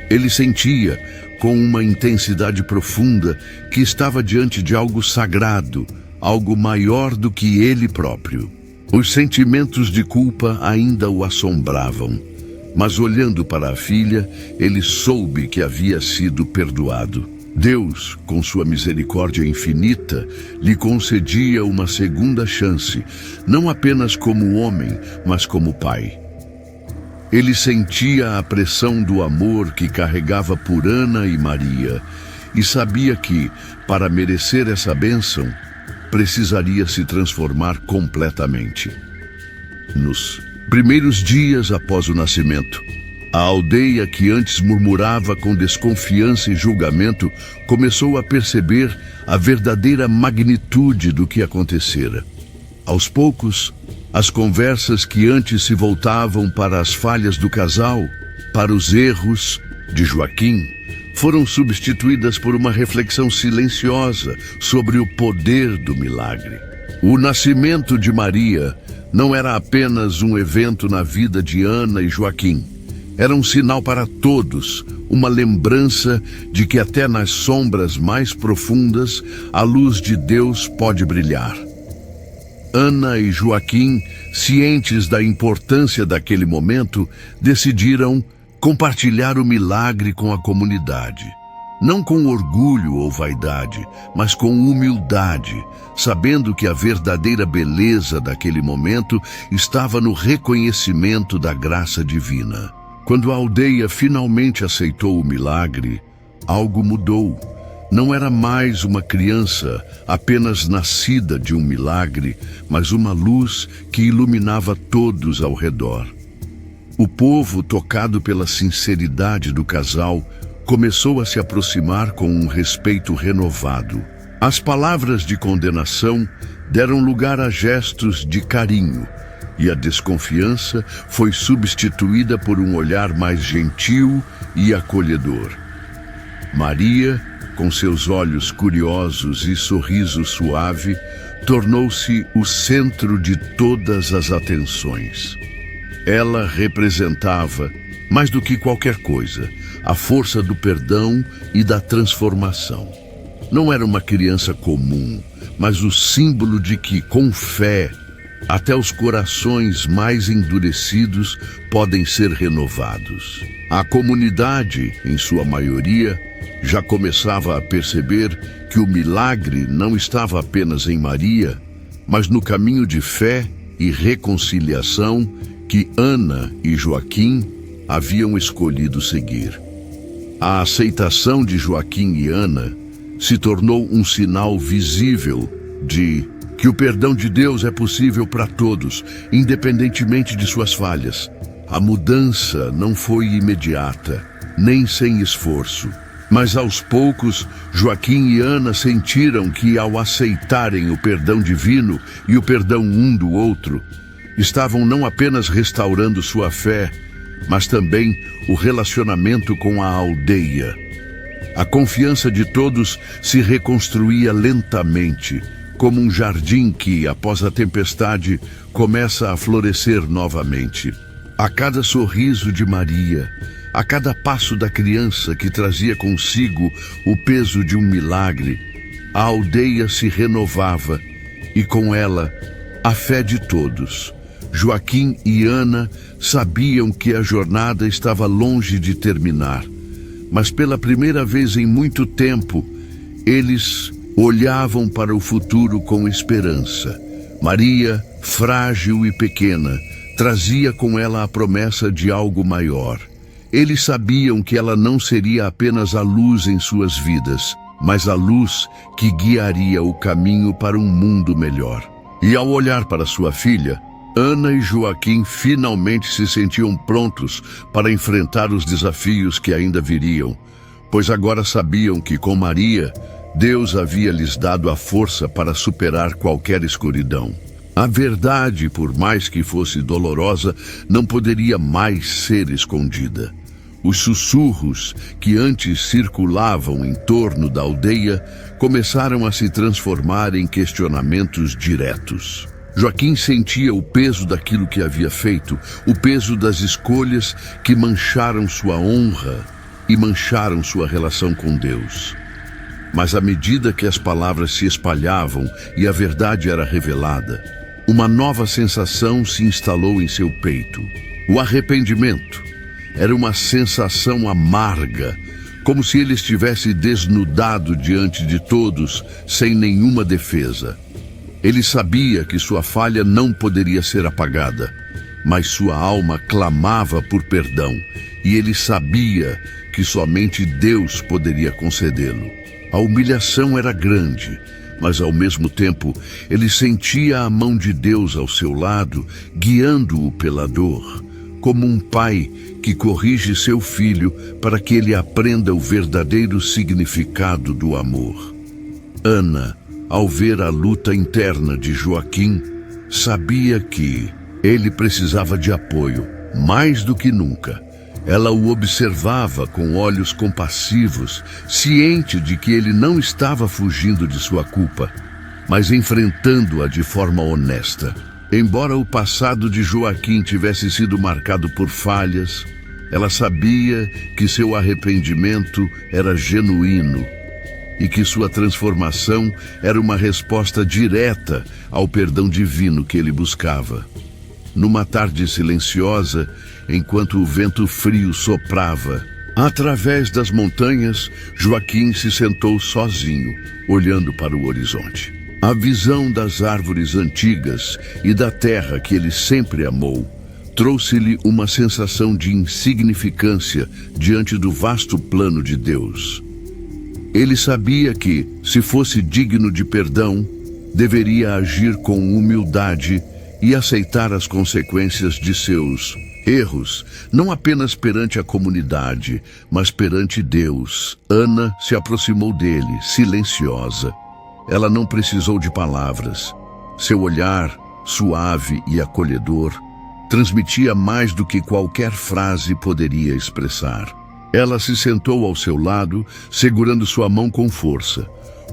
Ele sentia, com uma intensidade profunda, que estava diante de algo sagrado, algo maior do que ele próprio. Os sentimentos de culpa ainda o assombravam, mas olhando para a filha, ele soube que havia sido perdoado. Deus, com sua misericórdia infinita, lhe concedia uma segunda chance, não apenas como homem, mas como pai. Ele sentia a pressão do amor que carregava por Ana e Maria, e sabia que, para merecer essa bênção, precisaria se transformar completamente. Nos primeiros dias após o nascimento, a aldeia que antes murmurava com desconfiança e julgamento começou a perceber a verdadeira magnitude do que acontecera. Aos poucos, as conversas que antes se voltavam para as falhas do casal, para os erros de Joaquim, foram substituídas por uma reflexão silenciosa sobre o poder do milagre. O nascimento de Maria não era apenas um evento na vida de Ana e Joaquim. Era um sinal para todos, uma lembrança de que até nas sombras mais profundas a luz de Deus pode brilhar. Ana e Joaquim, cientes da importância daquele momento, decidiram compartilhar o milagre com a comunidade. Não com orgulho ou vaidade, mas com humildade, sabendo que a verdadeira beleza daquele momento estava no reconhecimento da graça divina. Quando a aldeia finalmente aceitou o milagre, algo mudou. Não era mais uma criança apenas nascida de um milagre, mas uma luz que iluminava todos ao redor. O povo, tocado pela sinceridade do casal, começou a se aproximar com um respeito renovado. As palavras de condenação deram lugar a gestos de carinho, e a desconfiança foi substituída por um olhar mais gentil e acolhedor. Maria, com seus olhos curiosos e sorriso suave, tornou-se o centro de todas as atenções. Ela representava, mais do que qualquer coisa, a força do perdão e da transformação. Não era uma criança comum, mas o símbolo de que, com fé, até os corações mais endurecidos podem ser renovados. A comunidade, em sua maioria, já começava a perceber que o milagre não estava apenas em Maria, mas no caminho de fé e reconciliação que Ana e Joaquim haviam escolhido seguir. A aceitação de Joaquim e Ana se tornou um sinal visível de que o perdão de Deus é possível para todos, independentemente de suas falhas. A mudança não foi imediata, nem sem esforço. Mas aos poucos, Joaquim e Ana sentiram que, ao aceitarem o perdão divino e o perdão um do outro, estavam não apenas restaurando sua fé, mas também o relacionamento com a aldeia. A confiança de todos se reconstruía lentamente, como um jardim que, após a tempestade, começa a florescer novamente. A cada sorriso de Maria, a cada passo da criança que trazia consigo o peso de um milagre, a aldeia se renovava e, com ela, a fé de todos. Joaquim e Ana sabiam que a jornada estava longe de terminar, mas pela primeira vez em muito tempo, eles olhavam para o futuro com esperança. Maria, frágil e pequena, trazia com ela a promessa de algo maior. Eles sabiam que ela não seria apenas a luz em suas vidas, mas a luz que guiaria o caminho para um mundo melhor. E ao olhar para sua filha, Ana e Joaquim finalmente se sentiam prontos para enfrentar os desafios que ainda viriam, pois agora sabiam que com Maria, Deus havia lhes dado a força para superar qualquer escuridão. A verdade, por mais que fosse dolorosa, não poderia mais ser escondida. Os sussurros que antes circulavam em torno da aldeia começaram a se transformar em questionamentos diretos. Joaquim sentia o peso daquilo que havia feito, o peso das escolhas que mancharam sua honra e mancharam sua relação com Deus. Mas à medida que as palavras se espalhavam e a verdade era revelada, uma nova sensação se instalou em seu peito. O arrependimento era uma sensação amarga, como se ele estivesse desnudado diante de todos, sem nenhuma defesa. Ele sabia que sua falha não poderia ser apagada, mas sua alma clamava por perdão, e ele sabia que somente Deus poderia concedê-lo. A humilhação era grande, mas ao mesmo tempo ele sentia a mão de Deus ao seu lado, guiando-o pela dor, como um pai que corrige seu filho para que ele aprenda o verdadeiro significado do amor. Ana, ao ver a luta interna de Joaquim, sabia que ele precisava de apoio, mais do que nunca. Ela o observava com olhos compassivos, ciente de que ele não estava fugindo de sua culpa, mas enfrentando-a de forma honesta. Embora o passado de Joaquim tivesse sido marcado por falhas, ela sabia que seu arrependimento era genuíno e que sua transformação era uma resposta direta ao perdão divino que ele buscava. Numa tarde silenciosa, enquanto o vento frio soprava, através das montanhas, Joaquim se sentou sozinho, olhando para o horizonte. A visão das árvores antigas e da terra que ele sempre amou trouxe-lhe uma sensação de insignificância diante do vasto plano de Deus. Ele sabia que, se fosse digno de perdão, deveria agir com humildade e aceitar as consequências de seus erros, não apenas perante a comunidade, mas perante Deus. Ana se aproximou dele, silenciosa. Ela não precisou de palavras. Seu olhar, suave e acolhedor, transmitia mais do que qualquer frase poderia expressar. Ela se sentou ao seu lado, segurando sua mão com força.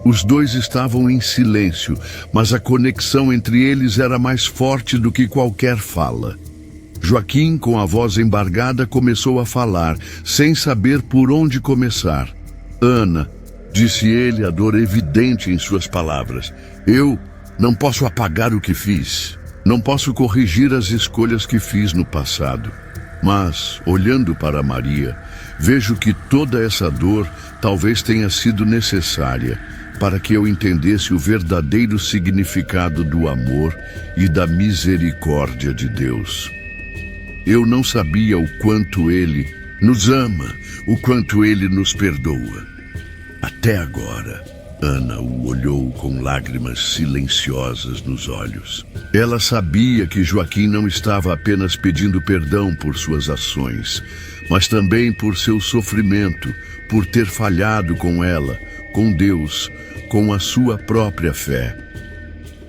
Os dois estavam em silêncio, mas a conexão entre eles era mais forte do que qualquer fala. Joaquim, com a voz embargada, começou a falar, sem saber por onde começar. Ana, disse ele, a dor evidente em suas palavras. Eu não posso apagar o que fiz. Não posso corrigir as escolhas que fiz no passado. Mas, olhando para Maria, vejo que toda essa dor talvez tenha sido necessária para que eu entendesse o verdadeiro significado do amor e da misericórdia de Deus. Eu não sabia o quanto Ele nos ama, o quanto Ele nos perdoa. Até agora, Ana o olhou com lágrimas silenciosas nos olhos. Ela sabia que Joaquim não estava apenas pedindo perdão por suas ações, mas também por seu sofrimento, por ter falhado com ela, com Deus, com a sua própria fé.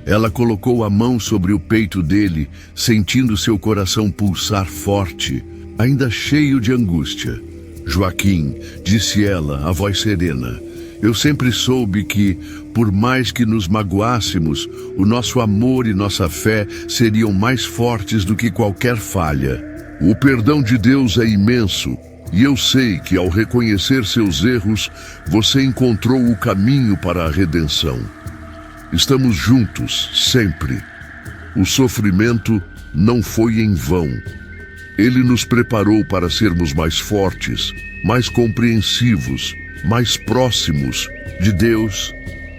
Ela colocou a mão sobre o peito dele, sentindo seu coração pulsar forte, ainda cheio de angústia. Joaquim, disse ela, a voz serena, eu sempre soube que, por mais que nos magoássemos, o nosso amor e nossa fé seriam mais fortes do que qualquer falha. O perdão de Deus é imenso, e eu sei que ao reconhecer seus erros, você encontrou o caminho para a redenção. Estamos juntos, sempre. O sofrimento não foi em vão. Ele nos preparou para sermos mais fortes, mais compreensivos, mais próximos de Deus.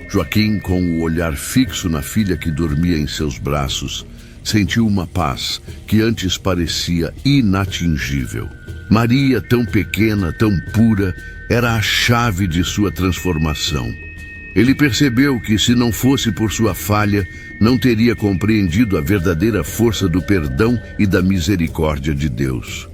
Joaquim, com o olhar fixo na filha que dormia em seus braços, sentiu uma paz que antes parecia inatingível. Maria, tão pequena, tão pura, era a chave de sua transformação. Ele percebeu que, se não fosse por sua falha, não teria compreendido a verdadeira força do perdão e da misericórdia de Deus.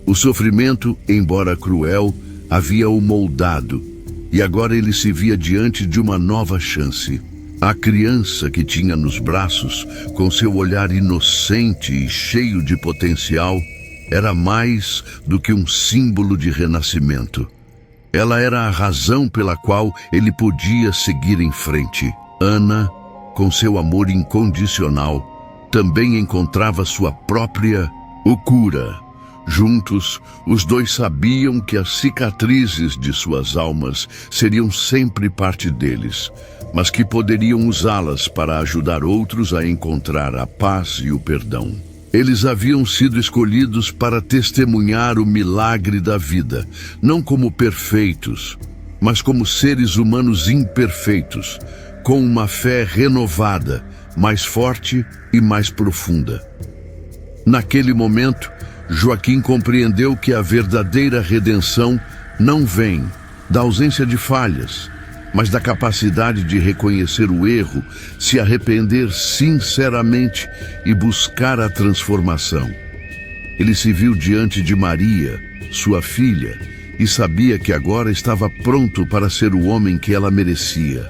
O sofrimento, embora cruel, havia-o moldado, e agora ele se via diante de uma nova chance. A criança que tinha nos braços, com seu olhar inocente e cheio de potencial, era mais do que um símbolo de renascimento. Ela era a razão pela qual ele podia seguir em frente. Ana, com seu amor incondicional, também encontrava sua própria cura. Juntos, os dois sabiam que as cicatrizes de suas almas seriam sempre parte deles, mas que poderiam usá-las para ajudar outros a encontrar a paz e o perdão. Eles haviam sido escolhidos para testemunhar o milagre da vida, não como perfeitos, mas como seres humanos imperfeitos, com uma fé renovada, mais forte e mais profunda. Naquele momento, Joaquim compreendeu que a verdadeira redenção não vem da ausência de falhas, mas da capacidade de reconhecer o erro, se arrepender sinceramente e buscar a transformação. Ele se viu diante de Maria, sua filha, e sabia que agora estava pronto para ser o homem que ela merecia.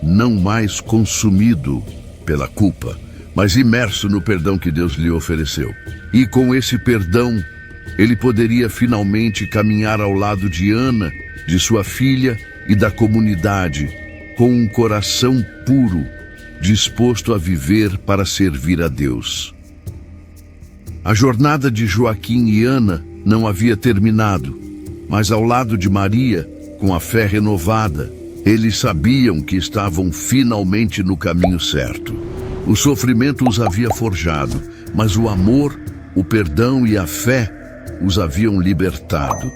Não mais consumido pela culpa, mas imerso no perdão que Deus lhe ofereceu. E com esse perdão, ele poderia finalmente caminhar ao lado de Ana, de sua filha e da comunidade, com um coração puro, disposto a viver para servir a Deus. A jornada de Joaquim e Ana não havia terminado, mas ao lado de Maria, com a fé renovada, eles sabiam que estavam finalmente no caminho certo. O sofrimento os havia forjado, mas o amor, o perdão e a fé os haviam libertado.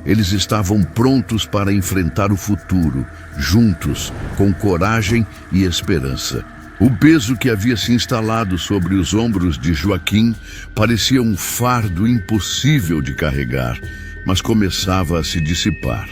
Eles estavam prontos para enfrentar o futuro, juntos, com coragem e esperança. O peso que havia se instalado sobre os ombros de Joaquim parecia um fardo impossível de carregar, mas começava a se dissipar.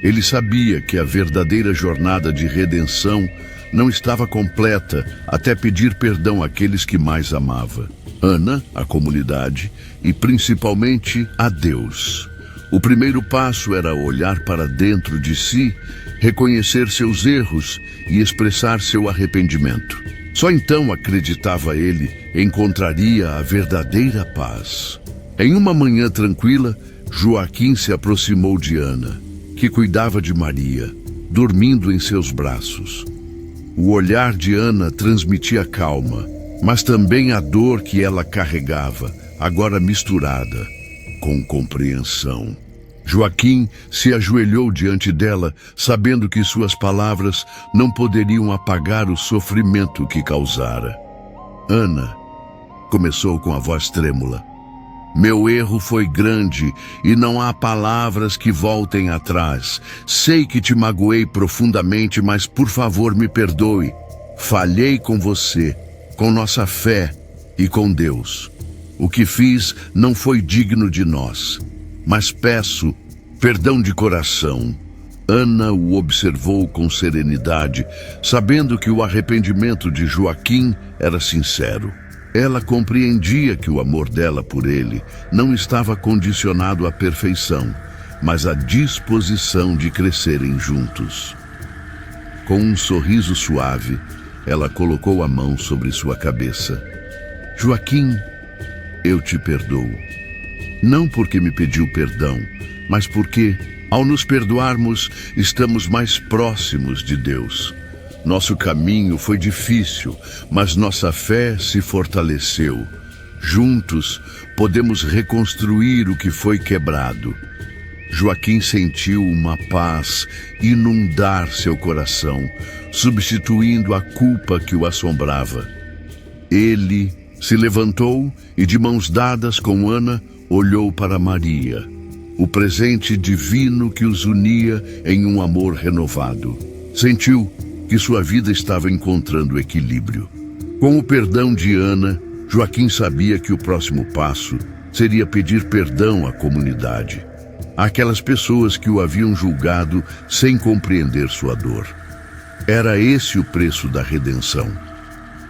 Ele sabia que a verdadeira jornada de redenção não estava completa até pedir perdão àqueles que mais amava. Ana, a comunidade e principalmente a Deus. O primeiro passo era olhar para dentro de si, reconhecer seus erros e expressar seu arrependimento. Só então, acreditava ele, encontraria a verdadeira paz. Em uma manhã tranquila, Joaquim se aproximou de Ana, que cuidava de Maria, dormindo em seus braços. O olhar de Ana transmitia calma, mas também a dor que ela carregava, agora misturada com compreensão. Joaquim se ajoelhou diante dela, sabendo que suas palavras não poderiam apagar o sofrimento que causara. Ana começou com a voz trêmula. Meu erro foi grande e não há palavras que voltem atrás. Sei que te magoei profundamente, mas por favor me perdoe. Falhei com você, com nossa fé e com Deus. O que fiz não foi digno de nós, mas peço perdão de coração. Ana o observou com serenidade, sabendo que o arrependimento de Joaquim era sincero. Ela compreendia que o amor dela por ele não estava condicionado à perfeição, mas à disposição de crescerem juntos. Com um sorriso suave, ela colocou a mão sobre sua cabeça. Joaquim, eu te perdoo. Não porque me pediu perdão, mas porque, ao nos perdoarmos, estamos mais próximos de Deus. Nosso caminho foi difícil, mas nossa fé se fortaleceu. Juntos, podemos reconstruir o que foi quebrado. Joaquim sentiu uma paz inundar seu coração, substituindo a culpa que o assombrava. Ele se levantou e, de mãos dadas com Ana, olhou para Maria, o presente divino que os unia em um amor renovado. Sentiu que sua vida estava encontrando equilíbrio. Com o perdão de Ana, Joaquim sabia que o próximo passo seria pedir perdão à comunidade, àquelas pessoas que o haviam julgado sem compreender sua dor. Era esse o preço da redenção,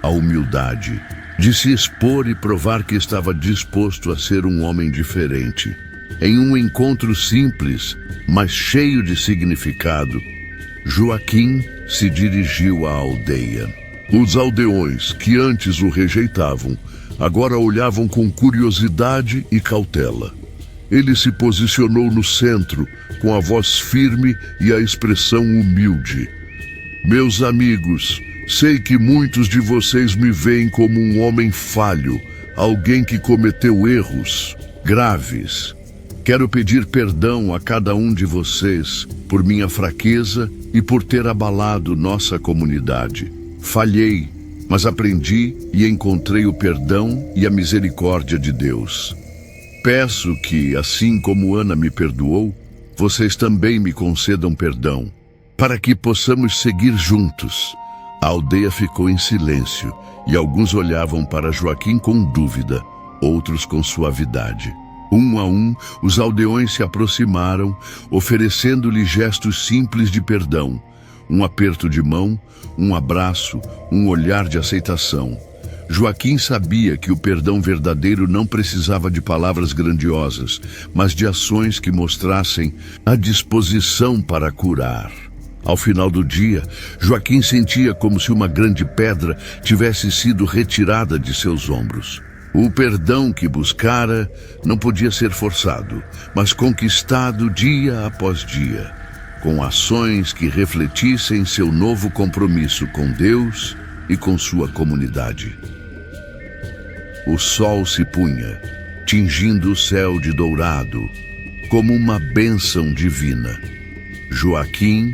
a humildade de se expor e provar que estava disposto a ser um homem diferente. Em um encontro simples, mas cheio de significado, Joaquim se dirigiu à aldeia. Os aldeões, que antes o rejeitavam, agora olhavam com curiosidade e cautela. Ele se posicionou no centro, com a voz firme e a expressão humilde. Meus amigos, sei que muitos de vocês me veem como um homem falho, alguém que cometeu erros graves. Quero pedir perdão a cada um de vocês por minha fraqueza e por ter abalado nossa comunidade. Falhei, mas aprendi e encontrei o perdão e a misericórdia de Deus. Peço que, assim como Ana me perdoou, vocês também me concedam perdão, para que possamos seguir juntos. A aldeia ficou em silêncio e alguns olhavam para Joaquim com dúvida, outros com suavidade. Um a um, os aldeões se aproximaram, oferecendo-lhe gestos simples de perdão. Um aperto de mão, um abraço, um olhar de aceitação. Joaquim sabia que o perdão verdadeiro não precisava de palavras grandiosas, mas de ações que mostrassem a disposição para curar. Ao final do dia, Joaquim sentia como se uma grande pedra tivesse sido retirada de seus ombros. O perdão que buscara não podia ser forçado, mas conquistado dia após dia, com ações que refletissem seu novo compromisso com Deus e com sua comunidade. O sol se punha, tingindo o céu de dourado, como uma bênção divina. Joaquim,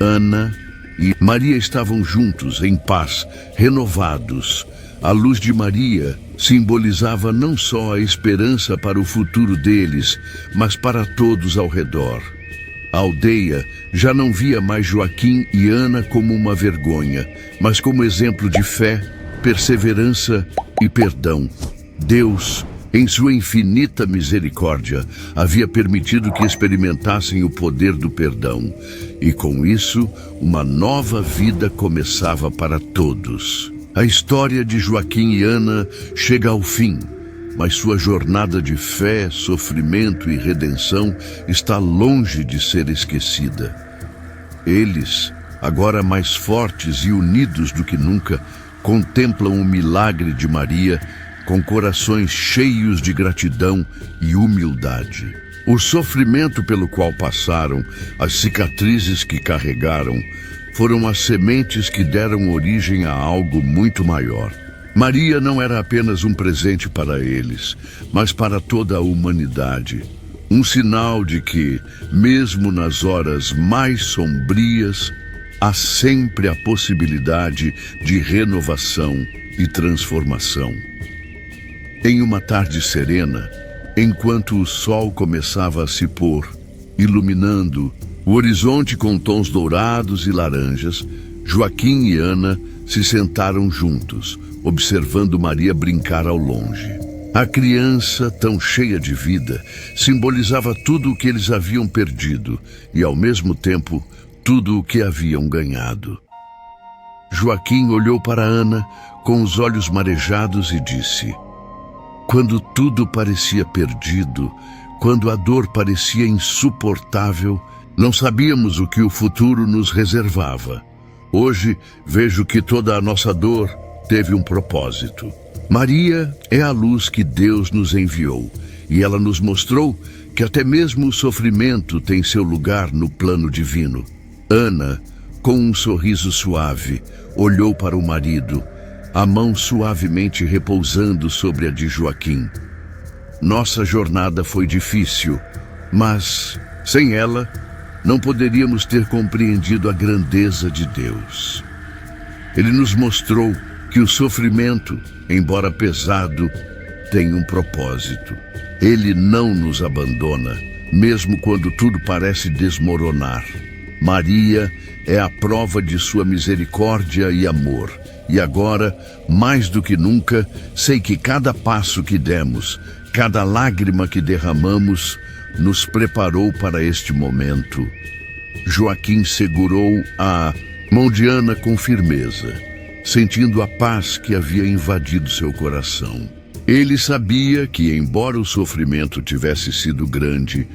Ana e Maria estavam juntos, em paz, renovados. A luz de Maria simbolizava não só a esperança para o futuro deles, mas para todos ao redor. A aldeia já não via mais Joaquim e Ana como uma vergonha, mas como exemplo de fé, perseverança e perdão. Deus, em sua infinita misericórdia, havia permitido que experimentassem o poder do perdão. E com isso, uma nova vida começava para todos. A história de Joaquim e Ana chega ao fim, mas sua jornada de fé, sofrimento e redenção está longe de ser esquecida. Eles, agora mais fortes e unidos do que nunca, contemplam o milagre de Maria com corações cheios de gratidão e humildade. O sofrimento pelo qual passaram, as cicatrizes que carregaram, foram as sementes que deram origem a algo muito maior. Maria não era apenas um presente para eles, mas para toda a humanidade. Um sinal de que, mesmo nas horas mais sombrias, há sempre a possibilidade de renovação e transformação. Em uma tarde serena, enquanto o sol começava a se pôr, iluminando o horizonte com tons dourados e laranjas, Joaquim e Ana se sentaram juntos, observando Maria brincar ao longe. A criança, tão cheia de vida, simbolizava tudo o que eles haviam perdido e, ao mesmo tempo, tudo o que haviam ganhado. Joaquim olhou para Ana com os olhos marejados e disse: "Quando tudo parecia perdido, quando a dor parecia insuportável, não sabíamos o que o futuro nos reservava. Hoje vejo que toda a nossa dor teve um propósito. Maria é a luz que Deus nos enviou, e ela nos mostrou que até mesmo o sofrimento tem seu lugar no plano divino." Ana, com um sorriso suave, olhou para o marido, a mão suavemente repousando sobre a de Joaquim. "Nossa jornada foi difícil, mas, sem ela, não poderíamos ter compreendido a grandeza de Deus. Ele nos mostrou que o sofrimento, embora pesado, tem um propósito. Ele não nos abandona, mesmo quando tudo parece desmoronar. Maria é a prova de sua misericórdia e amor. E agora, mais do que nunca, sei que cada passo que demos, cada lágrima que derramamos, nos preparou para este momento." Joaquim segurou a mão de Ana com firmeza, sentindo a paz que havia invadido seu coração. Ele sabia que, embora o sofrimento tivesse sido grande,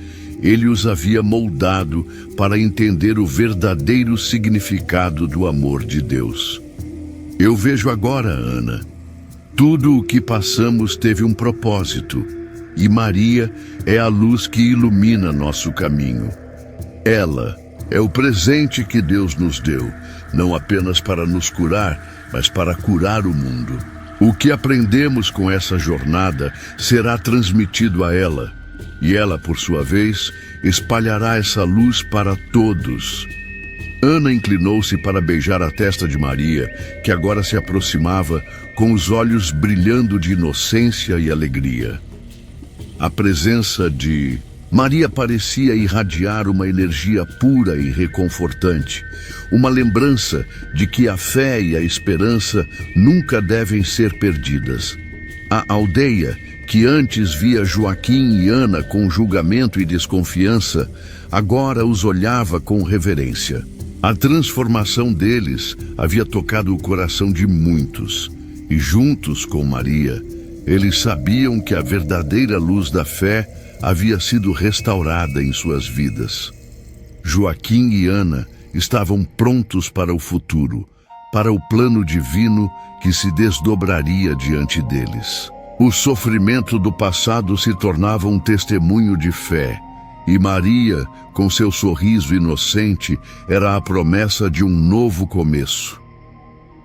ele os havia moldado para entender o verdadeiro significado do amor de Deus. "Eu vejo agora, Ana, tudo o que passamos teve um propósito, e Maria é a luz que ilumina nosso caminho. Ela é o presente que Deus nos deu, não apenas para nos curar, mas para curar o mundo. O que aprendemos com essa jornada será transmitido a ela, e ela, por sua vez, espalhará essa luz para todos." Ana inclinou-se para beijar a testa de Maria, que agora se aproximava com os olhos brilhando de inocência e alegria. A presença de Maria parecia irradiar uma energia pura e reconfortante, uma lembrança de que a fé e a esperança nunca devem ser perdidas. A aldeia, que antes via Joaquim e Ana com julgamento e desconfiança, agora os olhava com reverência. A transformação deles havia tocado o coração de muitos, e juntos com Maria, eles sabiam que a verdadeira luz da fé havia sido restaurada em suas vidas. Joaquim e Ana estavam prontos para o futuro, para o plano divino que se desdobraria diante deles. O sofrimento do passado se tornava um testemunho de fé, e Maria, com seu sorriso inocente, era a promessa de um novo começo.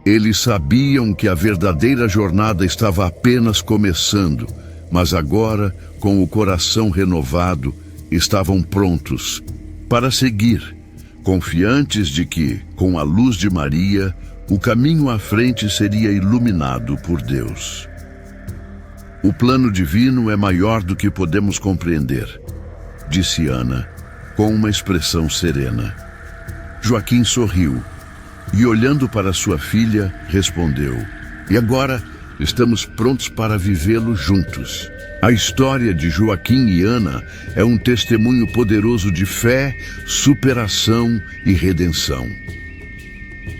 Eles sabiam que a verdadeira jornada estava apenas começando, mas agora, com o coração renovado, estavam prontos para seguir, confiantes de que, com a luz de Maria, o caminho à frente seria iluminado por Deus. O plano divino é maior do que podemos compreender, disse Ana, com uma expressão serena. Joaquim sorriu e, olhando para sua filha, respondeu: "E agora estamos prontos para vivê-lo juntos." A história de Joaquim e Ana é um testemunho poderoso de fé, superação e redenção.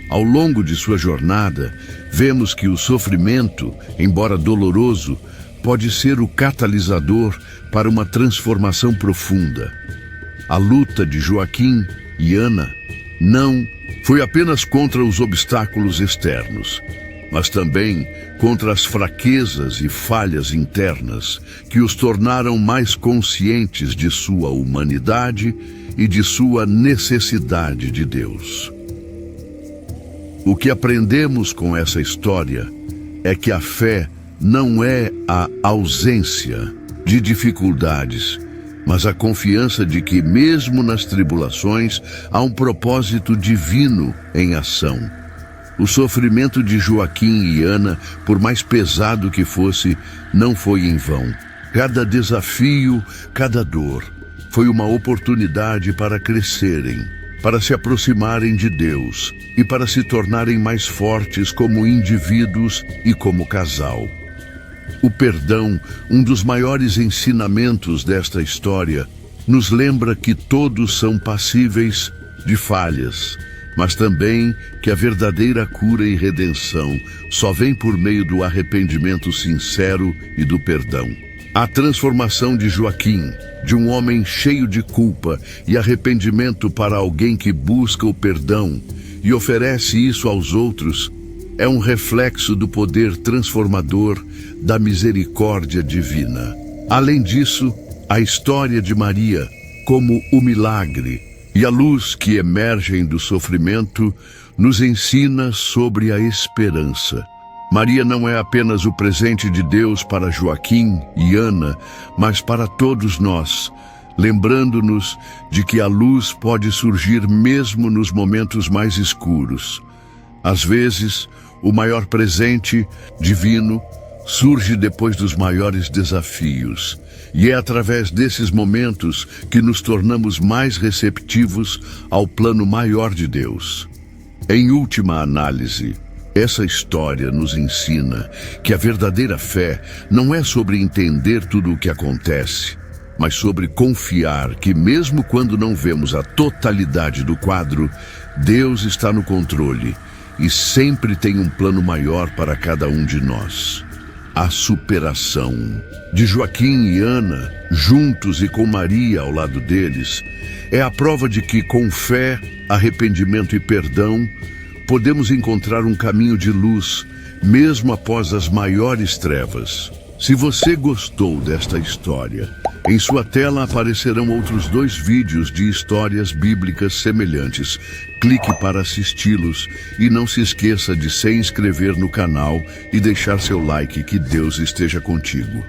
Ao longo de sua jornada, vemos que o sofrimento, embora doloroso, pode ser o catalisador para uma transformação profunda. A luta de Joaquim e Ana não foi apenas contra os obstáculos externos, mas também contra as fraquezas e falhas internas que os tornaram mais conscientes de sua humanidade e de sua necessidade de Deus. O que aprendemos com essa história é que a fé não é a ausência de dificuldades, mas a confiança de que, mesmo nas tribulações, há um propósito divino em ação. O sofrimento de Joaquim e Ana, por mais pesado que fosse, não foi em vão. Cada desafio, cada dor, foi uma oportunidade para crescerem, para se aproximarem de Deus e para se tornarem mais fortes como indivíduos e como casal. O perdão, um dos maiores ensinamentos desta história, nos lembra que todos são passíveis de falhas, mas também que a verdadeira cura e redenção só vem por meio do arrependimento sincero e do perdão. A transformação de Joaquim, de um homem cheio de culpa e arrependimento para alguém que busca o perdão e oferece isso aos outros, é um reflexo do poder transformador da misericórdia divina. Além disso, a história de Maria, como o milagre e a luz que emergem do sofrimento, nos ensina sobre a esperança. Maria não é apenas o presente de Deus para Joaquim e Ana, mas para todos nós, lembrando-nos de que a luz pode surgir mesmo nos momentos mais escuros. Às vezes, o maior presente divino surge depois dos maiores desafios, e é através desses momentos que nos tornamos mais receptivos ao plano maior de Deus. Em última análise, essa história nos ensina que a verdadeira fé não é sobre entender tudo o que acontece, mas sobre confiar que, mesmo quando não vemos a totalidade do quadro, Deus está no controle e sempre tem um plano maior para cada um de nós. A superação de Joaquim e Ana, juntos e com Maria ao lado deles, é a prova de que, com fé, arrependimento e perdão, podemos encontrar um caminho de luz, mesmo após as maiores trevas. Se você gostou desta história, em sua tela aparecerão outros 2 vídeos de histórias bíblicas semelhantes. Clique para assisti-los e não se esqueça de se inscrever no canal e deixar seu like. Que Deus esteja contigo.